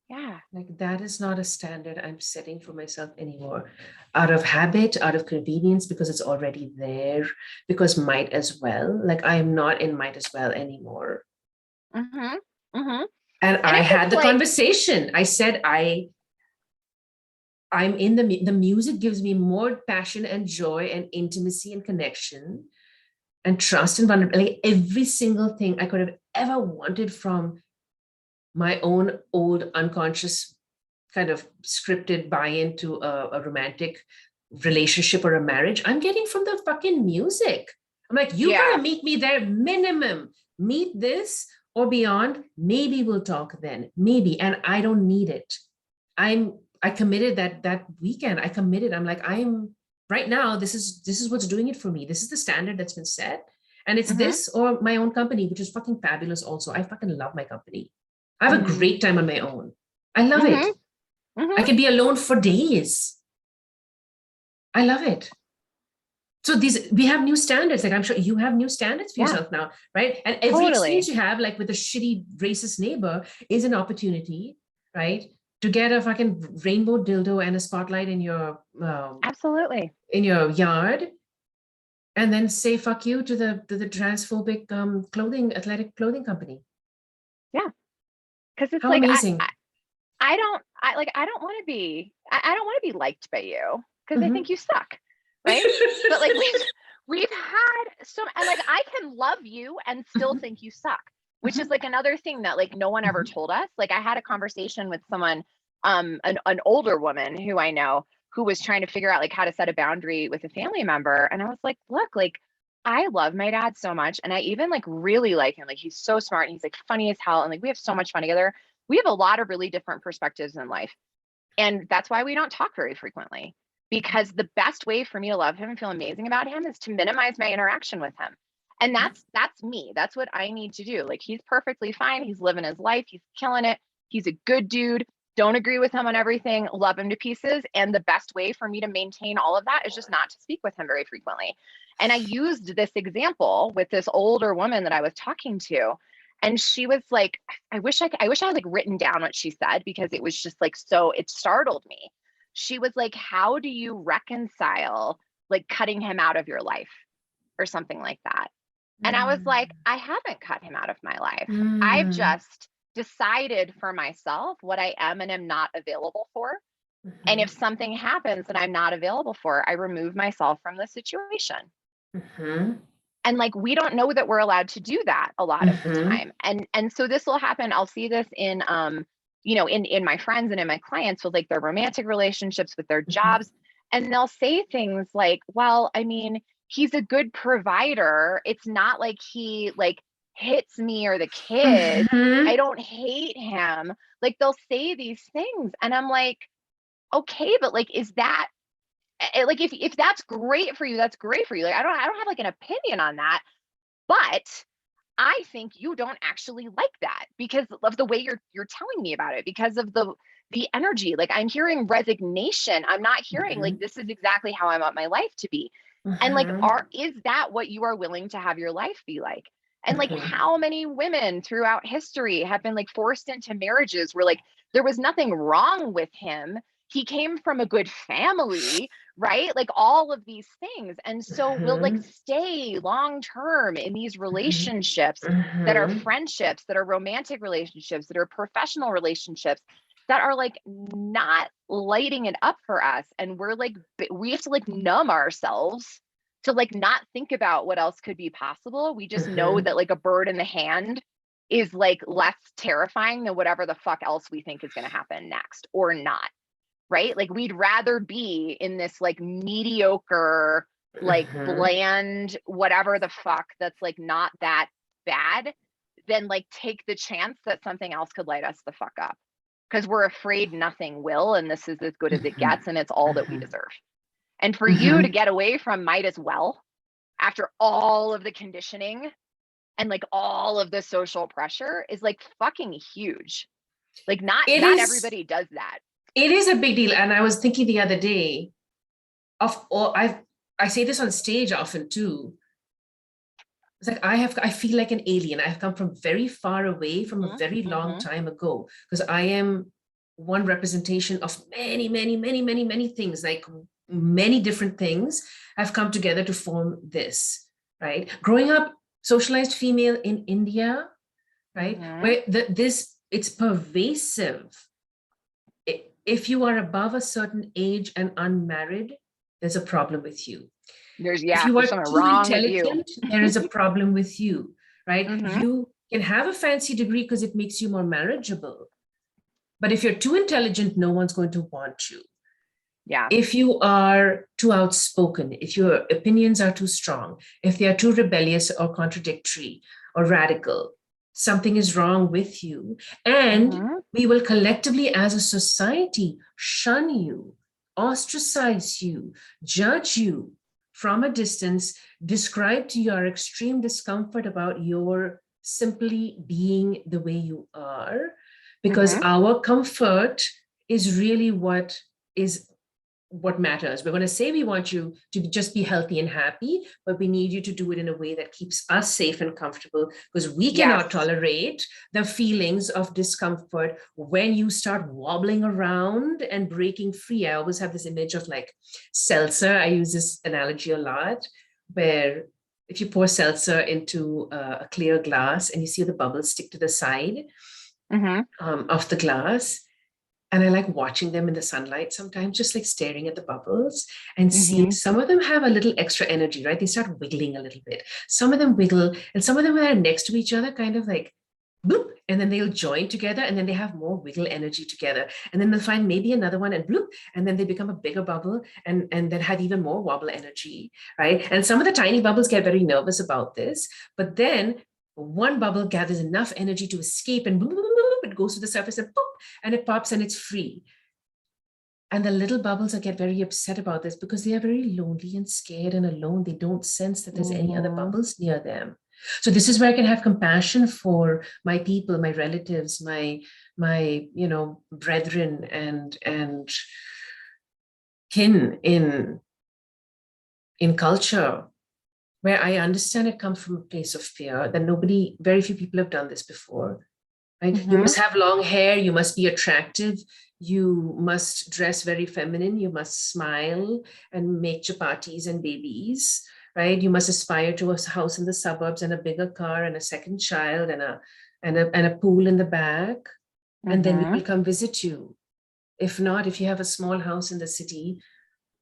Yeah. Like that is not a standard I'm setting for myself anymore. Out of habit, out of convenience, because it's already there, because might as well. Like I am not in might as well anymore. And I had the conversation. I said, I'm in the music gives me more passion and joy and intimacy and connection and trust and vulnerability. Like every single thing I could have ever wanted from my own old unconscious kind of scripted buy-in to a romantic relationship or a marriage, I'm getting from the fucking music. I'm like, you gotta meet me there minimum. Meet this or beyond. Maybe we'll talk then. Maybe. And I don't need it. I committed that weekend. I committed. I'm like, right now, this is what's doing it for me. This is the standard that's been set. And it's this or my own company, which is fucking fabulous also. I fucking love my company. I have a great time on my own. I love it. I can be alone for days. I love it. So we have new standards. Like I'm sure you have new standards for yourself now, right? And every experience you have, like with a shitty racist neighbor, is an opportunity, right? To get a fucking rainbow dildo and a spotlight in your absolutely in your yard, and then say fuck you to the transphobic athletic clothing company. Yeah. Because it's how amazing. I don't want to be liked by you because I think you suck, right? But like we've had and like I can love you and still think you suck. which is like another thing that like no one ever told us. Like I had a conversation with someone, an older woman who I know, who was trying to figure out like how to set a boundary with a family member. And I was like, look, like I love my dad so much. And I even like really like him. Like he's so smart and he's like funny as hell. And like we have so much fun together. We have a lot of really different perspectives in life. And that's why we don't talk very frequently, because the best way for me to love him and feel amazing about him is to minimize my interaction with him. And that's me. That's what I need to do. Like he's perfectly fine. He's living his life. He's killing it. He's a good dude. Don't agree with him on everything. Love him to pieces. And the best way for me to maintain all of that is just not to speak with him very frequently. And I used this example with this older woman that I was talking to. And she was like, I wish I had like written down what she said, because it was just like, so it startled me. She was like, how do you reconcile like cutting him out of your life or something like that? And I was like, I haven't cut him out of my life. I've just decided for myself what I am and am not available for. And if something happens that I'm not available for, I remove myself from the situation. And like, we don't know that we're allowed to do that a lot of the time. And so this will happen. I'll see this in, you know, in my friends and in my clients with like their romantic relationships, with their jobs. And they'll say things like, well, I mean, he's a good provider. It's not like he like hits me or the kids. I don't hate him. Like they'll say these things. And I'm like, okay, but like, is that like, if that's great for you, that's great for you. Like, I don't have like an opinion on that, but I think you don't actually like that because of the way you're telling me about it, because of the energy. Like I'm hearing resignation. I'm not hearing like, this is exactly how I want my life to be. And like, is that what you are willing to have your life be like? And like, how many women throughout history have been like forced into marriages where like there was nothing wrong with him. He came from a good family, right? Like all of these things. And so we'll like stay long term in these relationships that are friendships, that are romantic relationships, that are professional relationships, that are like not lighting it up for us. And we're like, we have to like numb ourselves to like not think about what else could be possible. We just know that like a bird in the hand is like less terrifying than whatever the fuck else we think is going to happen next or not. Right? Like we'd rather be in this like mediocre, like bland, whatever the fuck that's like not that bad, than like take the chance that something else could light us the fuck up. Because we're afraid nothing will, and this is as good as it gets, and it's all that we deserve. And for you to get away from might as well, after all of the conditioning and like all of the social pressure, is like fucking huge. Like not everybody does that. It is a big deal. And I was thinking the other day of all, I say this on stage often too. It's like I feel like an alien. I've come from very far away from a very long time ago, because I am one representation of many, many, many, many, many things. Like many different things have come together to form this, right? Growing up socialized female in India, right? Where it's pervasive. If you are above a certain age and unmarried, there's a problem with you. If you are too intelligent, there is a problem with you, right? You can have a fancy degree because it makes you more marriageable. But if you're too intelligent, no one's going to want you. Yeah. If you are too outspoken, if your opinions are too strong, if they are too rebellious or contradictory or radical, something is wrong with you. And we will collectively as a society shun you, ostracize you, judge you from a distance, describe to your extreme discomfort about your simply being the way you are, because our comfort is really what matters. We're going to say we want you to just be healthy and happy, but we need you to do it in a way that keeps us safe and comfortable, because we cannot tolerate the feelings of discomfort when you start wobbling around and breaking free. I always have this image of like seltzer. I use this analogy a lot, where if you pour seltzer into a clear glass and you see the bubbles stick to the side of the glass, and I like watching them in the sunlight sometimes, just like staring at the bubbles and seeing some of them have a little extra energy, right? They start wiggling a little bit. Some of them wiggle, and some of them are next to each other, kind of like bloop, and then they'll join together, and then they have more wiggle energy together, and then they'll find maybe another one and bloop, and then they become a bigger bubble and then have even more wobble energy, right? And some of the tiny bubbles get very nervous about this, but then one bubble gathers enough energy to escape, and bloop, bloop, bloop, it goes to the surface and boop, and it pops and it's free. And the little bubbles get very upset about this because they are very lonely and scared and alone. They don't sense that there's any other bubbles near them. So this is where I can have compassion for my people, my relatives, my brethren and kin in culture, where I understand it comes from a place of fear that very few people have done this before. Right? You must have long hair, you must be attractive, you must dress very feminine, you must smile and make chapatis and babies, right? You must aspire to a house in the suburbs and a bigger car and a second child and a pool in the back. And then we will come visit you. If not, if you have a small house in the city,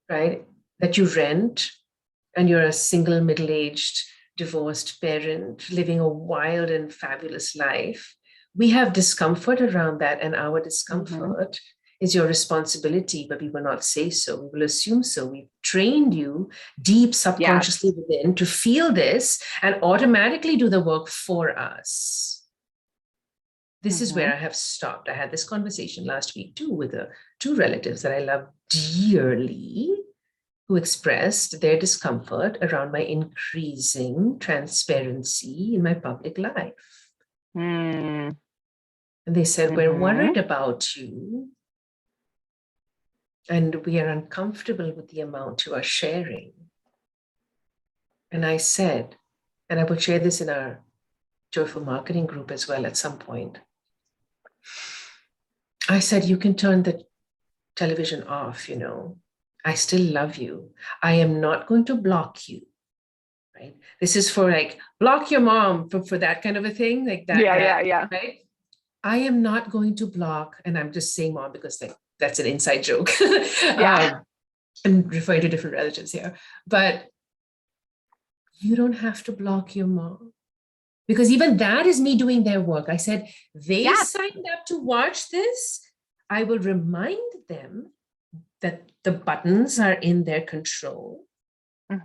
right, that you rent, and you're a single middle-aged divorced parent living a wild and fabulous life, we have discomfort around that, and our discomfort is your responsibility, but we will not say so. We will assume so. We've trained you deep subconsciously within to feel this and automatically do the work for us. This is where I have stopped. I had this conversation last week too with two relatives that I love dearly, who expressed their discomfort around my increasing transparency in my public life. And they said, we're worried about you, and we are uncomfortable with the amount you are sharing. And I said, and I will share this in our Joyful Marketing group as well at some point. I said, you can turn the television off, I still love you. I am not going to block you, right? This is for like, block your mom for that kind of a thing, like that. Yeah. Right? I am not going to block, and I'm just saying mom because that's an inside joke. I'm referring to different relatives here, but you don't have to block your mom, because even that is me doing their work. I said, they signed up to watch this. I will remind them that the buttons are in their control. And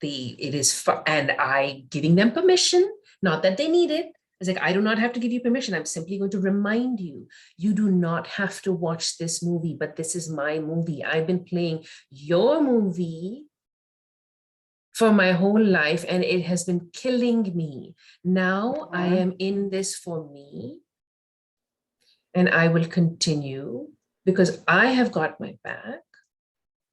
I giving them permission, not that they need it. It's like, I do not have to give you permission. I'm simply going to remind you, you do not have to watch this movie, but this is my movie. I've been playing your movie for my whole life, and it has been killing me. Now I am in this for me, and I will continue because I have got my back.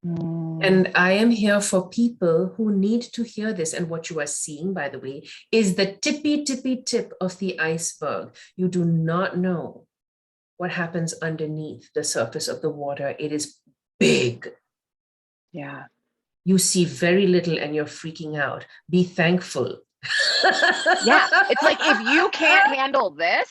And I am here for people who need to hear this. And what you are seeing, by the way, is the tippy tip of the iceberg. You do not know what happens underneath the surface of the water. It is big. Yeah. You see very little and you're freaking out. Be thankful. It's like, if you can't handle this,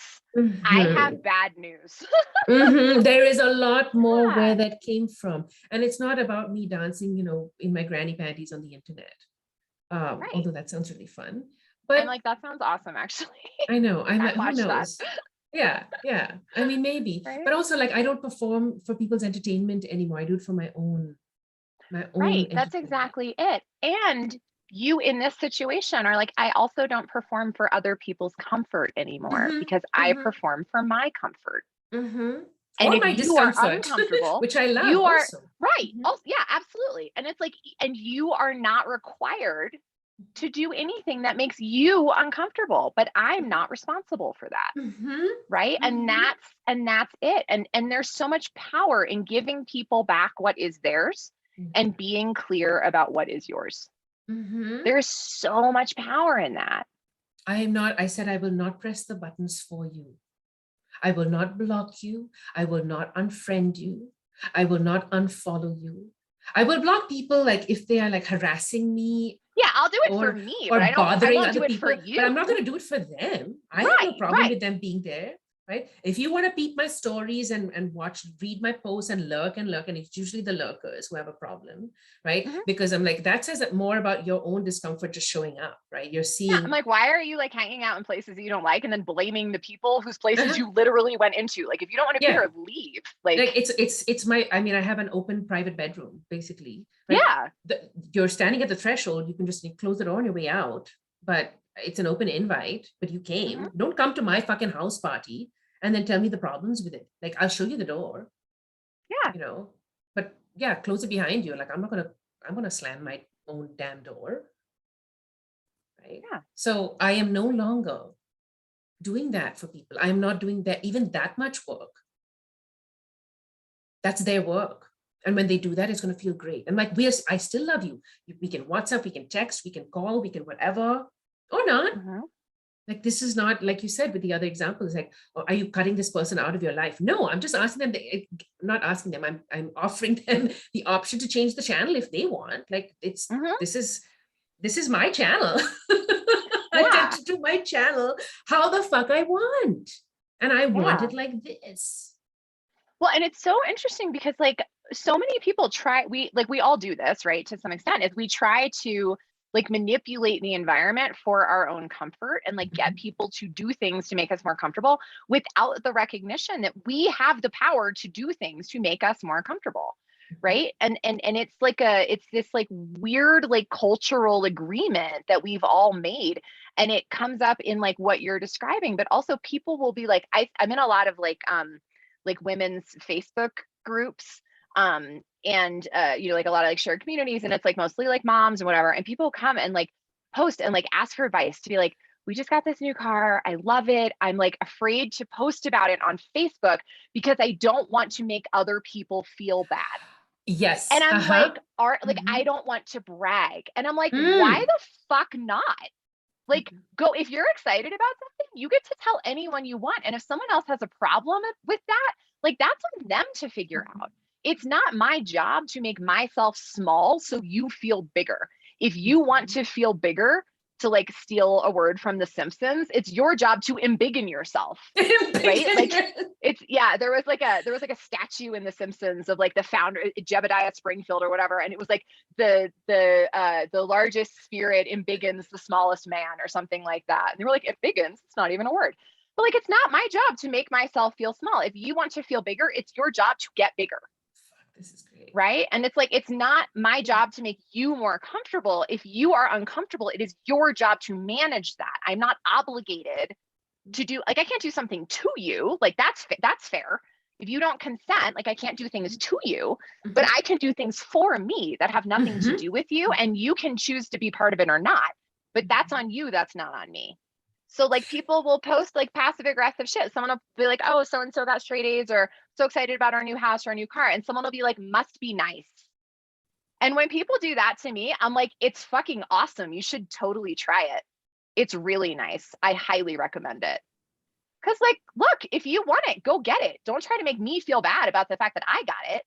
I have bad news. There is a lot more where that came from. And it's not about me dancing, in my granny panties on the internet. Although that sounds really fun. But I'm like, that sounds awesome, actually. I know. I'm like, who knows? Yeah. I mean, maybe. Right? But also, like, I don't perform for people's entertainment anymore. I do it for my own. Right. That's exactly it. And you in this situation are like, I also don't perform for other people's comfort anymore because I perform for my comfort. And if you are uncomfortable, which I love, you are also. Right. Also, yeah, absolutely. And it's like, and you are not required to do anything that makes you uncomfortable, but I'm not responsible for that. Right. And that's it. And there's so much power in giving people back what is theirs and being clear about what is yours. There's so much power in that. I said, I will not press the buttons for you. I will not block you. I will not unfriend you. I will not unfollow you. I will block people like if they are like harassing me. Yeah, I'll do it for me, or but I bothering won't other do it people. for you. But I'm not going to do it for them. I have no problem with them being there. right? If you want to peep my stories and read my posts and lurk, and it's usually the lurkers who have a problem, right? Mhm. Because I'm like, that says more about your own discomfort just showing up, right? You're Yeah, seeing. I'm like, why are you like hanging out in places that you don't like and then blaming the people whose places Uh-huh. you literally went into? Like, if you don't want to be Yeah. here, leave. Like, it's my, I mean, I have an open private bedroom, basically, right? yeah, You're standing at the threshold, you can just close the door on your way out, but it's an open invite, but you came. mhm, Don't come to my fucking house party and then tell me the problems with it. Like, I'll show you the door, yeah, you know, but yeah, close it behind you. Like, I'm gonna slam my own damn door, right? yeah, So I am no longer doing that for people. I am not doing that, even that much work. That's their work. And when they do that, it's going to feel great. And like, I still love you. We can WhatsApp, we can text, we can call, we can whatever, or not. mhm, Like, this is not, like you said with the other example, it's like, oh, are you cutting this person out of your life? No, I'm just asking them, not asking them, I'm offering them the option to change the channel if they want. Like, mhm, this is my channel. I get yeah, to do my channel how the fuck I want. And I want yeah. it like this. Well, and it's so interesting because like so many people try, we all do this, right? To some extent, is we try to like manipulate the environment for our own comfort and like get Mhm. people to do things to make us more comfortable without the recognition that we have the power to do things to make us more comfortable. Right. And it's like it's this like weird like cultural agreement that we've all made. And it comes up in like what you're describing, but also people will be like, I'm in a lot of like women's Facebook groups. And you know, like a lot of like shared communities, and it's like mostly like moms and whatever. And people come and like post and like ask for advice to be like, we just got this new car. I love it. I'm like afraid to post about it on Facebook because I don't want to make other people feel bad. And Yes. I'm Uh-huh. like, I don't want to brag. And I'm like, why Mm. the fuck not? Like, Mhm. go, if you're excited about something, you get to tell anyone you want. And if someone else has a problem with that, like that's on them to figure out. It's not my job to make myself small so you feel bigger. If you want Mhm. to feel bigger, to like steal a word from The Simpsons, it's your job to embiggen yourself, right? Like it's, yeah, there was like a statue in The Simpsons of like the founder Jebediah Springfield or whatever, and it was like the largest spirit embiggens the smallest man or something like that. And they were like, embiggens, it's not even a word. But like, it's not my job to make myself feel small. If you want to feel bigger, it's your job to get bigger. Fuck, this is great. Right. And it's like, it's not my job to make you more comfortable. If you are uncomfortable, it is your job to manage that. I'm not obligated to do, like, I can't do something to you. Like, that's fair. If you don't consent, like, I can't do things to you, but Mhm. I can do things for me that have nothing to Mhm. do with you. And you can choose to be part of it or not. But that's Mhm. on you. That's not on me. So like people will post like passive aggressive shit. Someone will be like, oh, so and so got straight A's, or so excited about our new house or our new car. And someone will be like, must be nice. And when people do that to me, I'm like, it's fucking awesome. You should totally try it. It's really nice. I highly recommend it. Cause like, look, if you want it, go get it. Don't try to make me feel bad about the fact that I got it.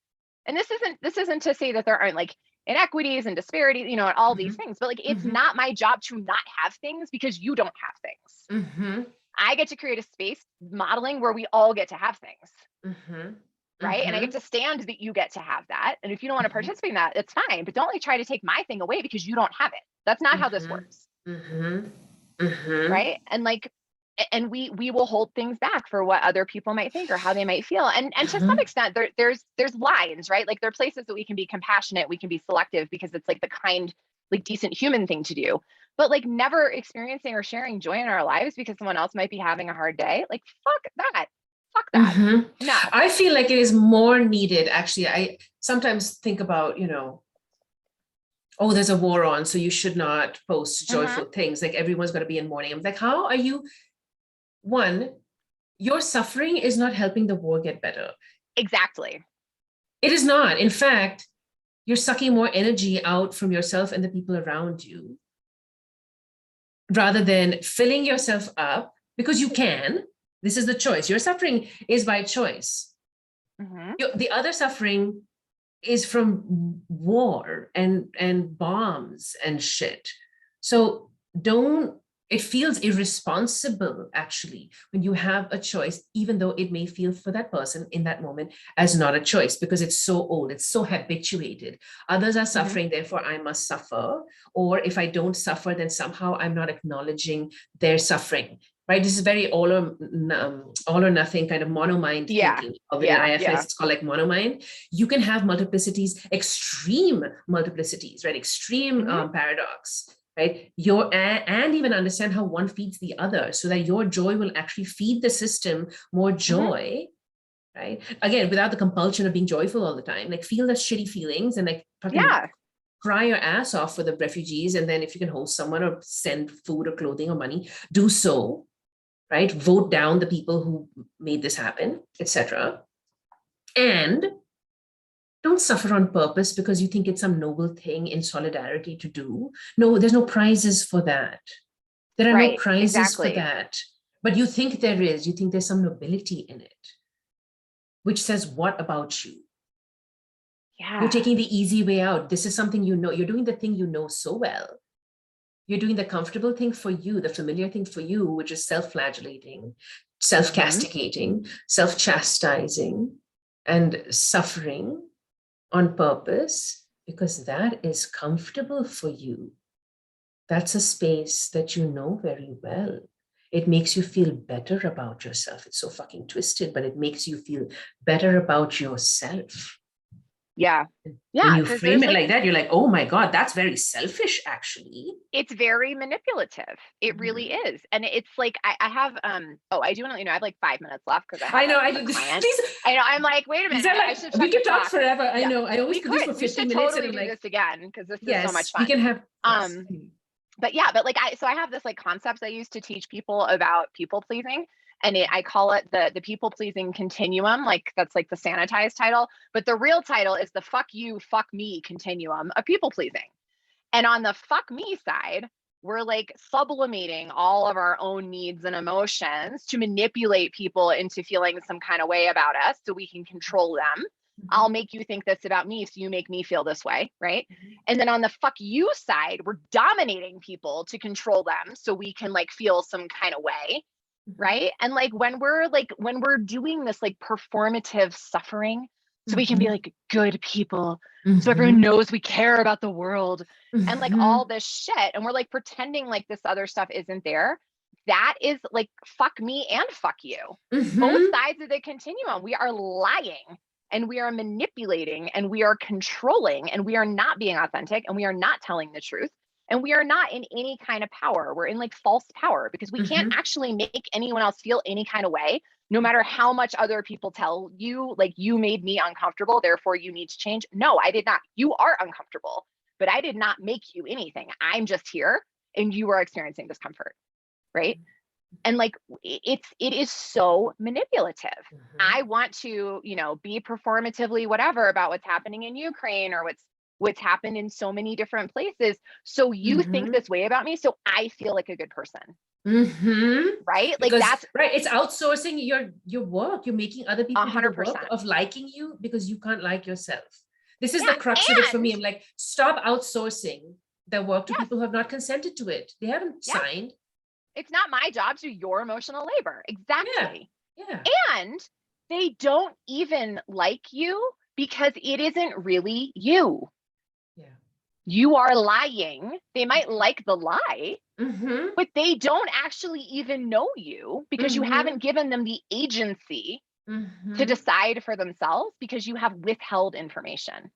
And this isn't to say that there aren't like inequities and disparities, you know, and all these Mhm. things, but like it's Mhm. not my job to not have things because you don't have things. Mhm. I get to create a space modeling where we all get to have things, Mhm. right? And I get Mhm. to stand that you get to have that. And if you don't want to Mhm. participate in that, it's fine. But don't like try to take my thing away because you don't have it. That's not how this Mhm. works, Mhm. Mhm. right? And like, and we will hold things back for what other people might think or how they might feel. And to some Mhm. extent, there's lines, right? Like there are places that we can be compassionate, we can be selective because it's like the kind, like decent human thing to do. But like never experiencing or sharing joy in our lives because someone else might be having a hard day, like fuck that. Fuck that. Mhm. No. I feel like it is more needed. Actually, I sometimes think about, oh, there's a war on, so you should not post Mm-hmm. joyful things. Like, everyone's going to be in mourning. I'm like, how are you? One, your suffering is not helping the war get better. Exactly. It is not. In fact, you're sucking more energy out from yourself and the people around you rather than filling yourself up, because you can. This is the choice. Your suffering is by choice. Mm-hmm. The other suffering is from war and bombs and shit. So don't It feels irresponsible, actually, when you have a choice, even though it may feel for that person in that moment as not a choice, because it's so old, it's so habituated. Others are suffering, therefore I must suffer. Or if I don't suffer, then somehow I'm not acknowledging their suffering. Right? This is very all or nothing kind of monomind thinking. In IFS, it's called like monomind. You can have multiplicities, extreme multiplicities, right? Extreme paradox. Right? And even understand how one feeds the other, so that your joy will actually feed the system more joy, right? Again, without the compulsion of being joyful all the time. Like, feel the shitty feelings and like fucking cry your ass off for the refugees. And then if you can host someone or send food or clothing or money, do so, right? Vote down the people who made this happen, etc. And don't suffer on purpose because you think it's some noble thing in solidarity to do. No, there's no prizes for that. There are no prizes for that. But you think there is. You think there's some nobility in it, which says what about you? You're taking the easy way out. This is something you know. You're doing the thing you know so well. You're doing the comfortable thing for you, the familiar thing for you, which is self-flagellating, self-castigating, self-chastising, and suffering on purpose, because that is comfortable for you. That's a space that you know very well. It makes you feel better about yourself. It's so fucking twisted, but it makes you feel better about yourself. When you frame it like that, you're like, oh my God, that's very selfish, actually. It's very manipulative. It really is. And it's like, I have, I do want to let you know, I have like 5 minutes left because I know, I'm like, wait a minute. Like, we can talk forever. I know. I always do this for 50 minutes. Totally do this again because this is so much fun. We can have, but I have this like concepts I use to teach people about people pleasing. And I call it the people pleasing continuum. Like, that's like the sanitized title, but the real title is the fuck you, fuck me continuum of people pleasing. And on the fuck me side, we're like sublimating all of our own needs and emotions to manipulate people into feeling some kind of way about us so we can control them. I'll make you think this about me, so you make me feel this way, right? And then on the fuck you side, we're dominating people to control them so we can like feel some kind of way, right? And like when we're doing this like performative suffering, so we can be like good people, so everyone knows we care about the world, and like all this shit, and we're like pretending like this other stuff isn't there. That is like fuck me and fuck you. Both sides of the continuum. We are lying, and we are manipulating, and we are controlling, and we are not being authentic, and we are not telling the truth, and we are not in any kind of power. We're in like false power because we can't actually make anyone else feel any kind of way, no matter how much other people tell you, like, you made me uncomfortable, therefore you need to change. No, I did not. You are uncomfortable, but I did not make you anything. I'm just here and you are experiencing discomfort, right? And like, it is so manipulative. I want to, be performatively whatever about what's happening in Ukraine or what's happened in so many different places. So you think this way about me, so I feel like a good person. Right? Like, that's right. It's outsourcing your work. You're making other people do the work of liking you because you can't like yourself. This is the crux of it for me. I'm like, stop outsourcing the work to people who have not consented to it. They haven't signed. It's not my job to do your emotional labor. Exactly. Yeah. And they don't even like you because it isn't really you. Yeah. You are lying. They might like the lie, but they don't actually even know you because you haven't given them the agency to decide for themselves because you have withheld information.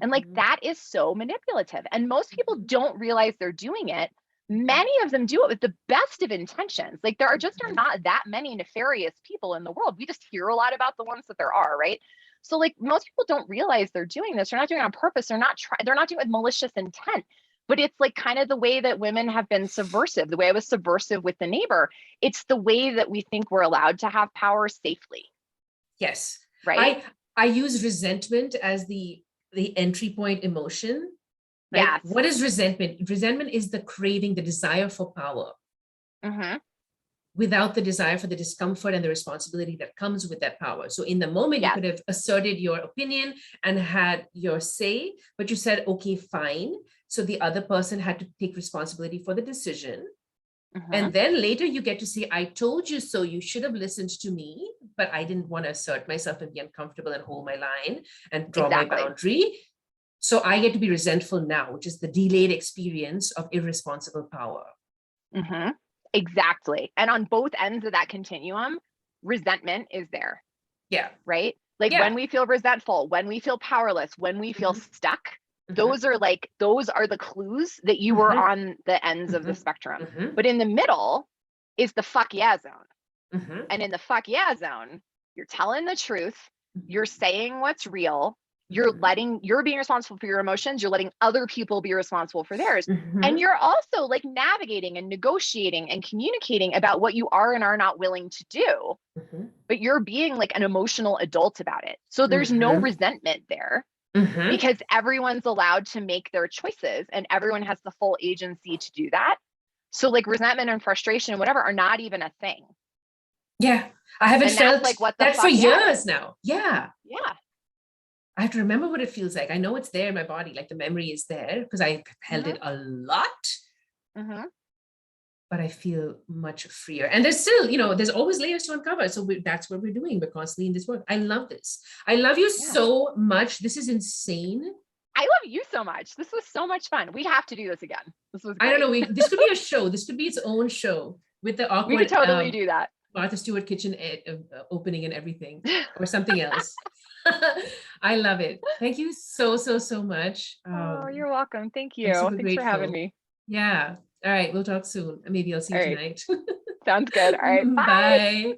And like, that is so manipulative. And most people don't realize they're doing it. Many of them do it with the best of intentions. Like, there are not that many nefarious people in the world. We just hear a lot about the ones that there are, right? So like, most people don't realize they're doing this. They're not doing it on purpose. They're not doing it with malicious intent. But it's like kind of the way that women have been subversive, the way I was subversive with the neighbor. It's the way that we think we're allowed to have power safely. Yes. Right. I use resentment as the entry point emotion. Right? Yes. What is resentment? Resentment is the craving, the desire for power. Without the desire for the discomfort and the responsibility that comes with that power. So in the moment, you could have asserted your opinion and had your say, but you said, okay, fine. So the other person had to take responsibility for the decision. And then later you get to say, I told you so, you should have listened to me, but I didn't want to assert myself and be uncomfortable and hold my line and draw my boundary. So I get to be resentful now, which is the delayed experience of irresponsible power. Exactly. And on both ends of that continuum, resentment is there. Yeah. Right? Like when we feel resentful, when we feel powerless, when we feel stuck, those are the clues that you were on the ends of the spectrum. But in the middle is the fuck yeah zone. And in the fuck yeah zone, you're telling the truth, you're saying what's real, you're being responsible for your emotions, you're letting other people be responsible for theirs. And you're also like navigating and negotiating and communicating about what you are and are not willing to do. But you're being like an emotional adult about it. So there's no resentment there. Because everyone's allowed to make their choices and everyone has the full agency to do that. So like resentment and frustration and whatever are not even a thing. Yeah. I haven't felt like that for years now. Yeah. Yeah. I have to remember what it feels like. I know it's there in my body, like the memory is there because I held it a lot. But I feel much freer. And there's still, there's always layers to uncover. So that's what we're doing. We're constantly in this work. I love this. I love you so much. This is insane. I love you so much. This was so much fun. We have to do this again. This was great. I don't know. This could be a show. This could be its own show with the awkward. We could totally do that. Martha Stewart kitchen opening and everything or something else. I love it. Thank you so much. Oh, you're welcome. Thank you. Thanks grateful. For having me. Yeah. All right. We'll talk soon. Maybe I'll see you tonight. Sounds good. All right. Bye.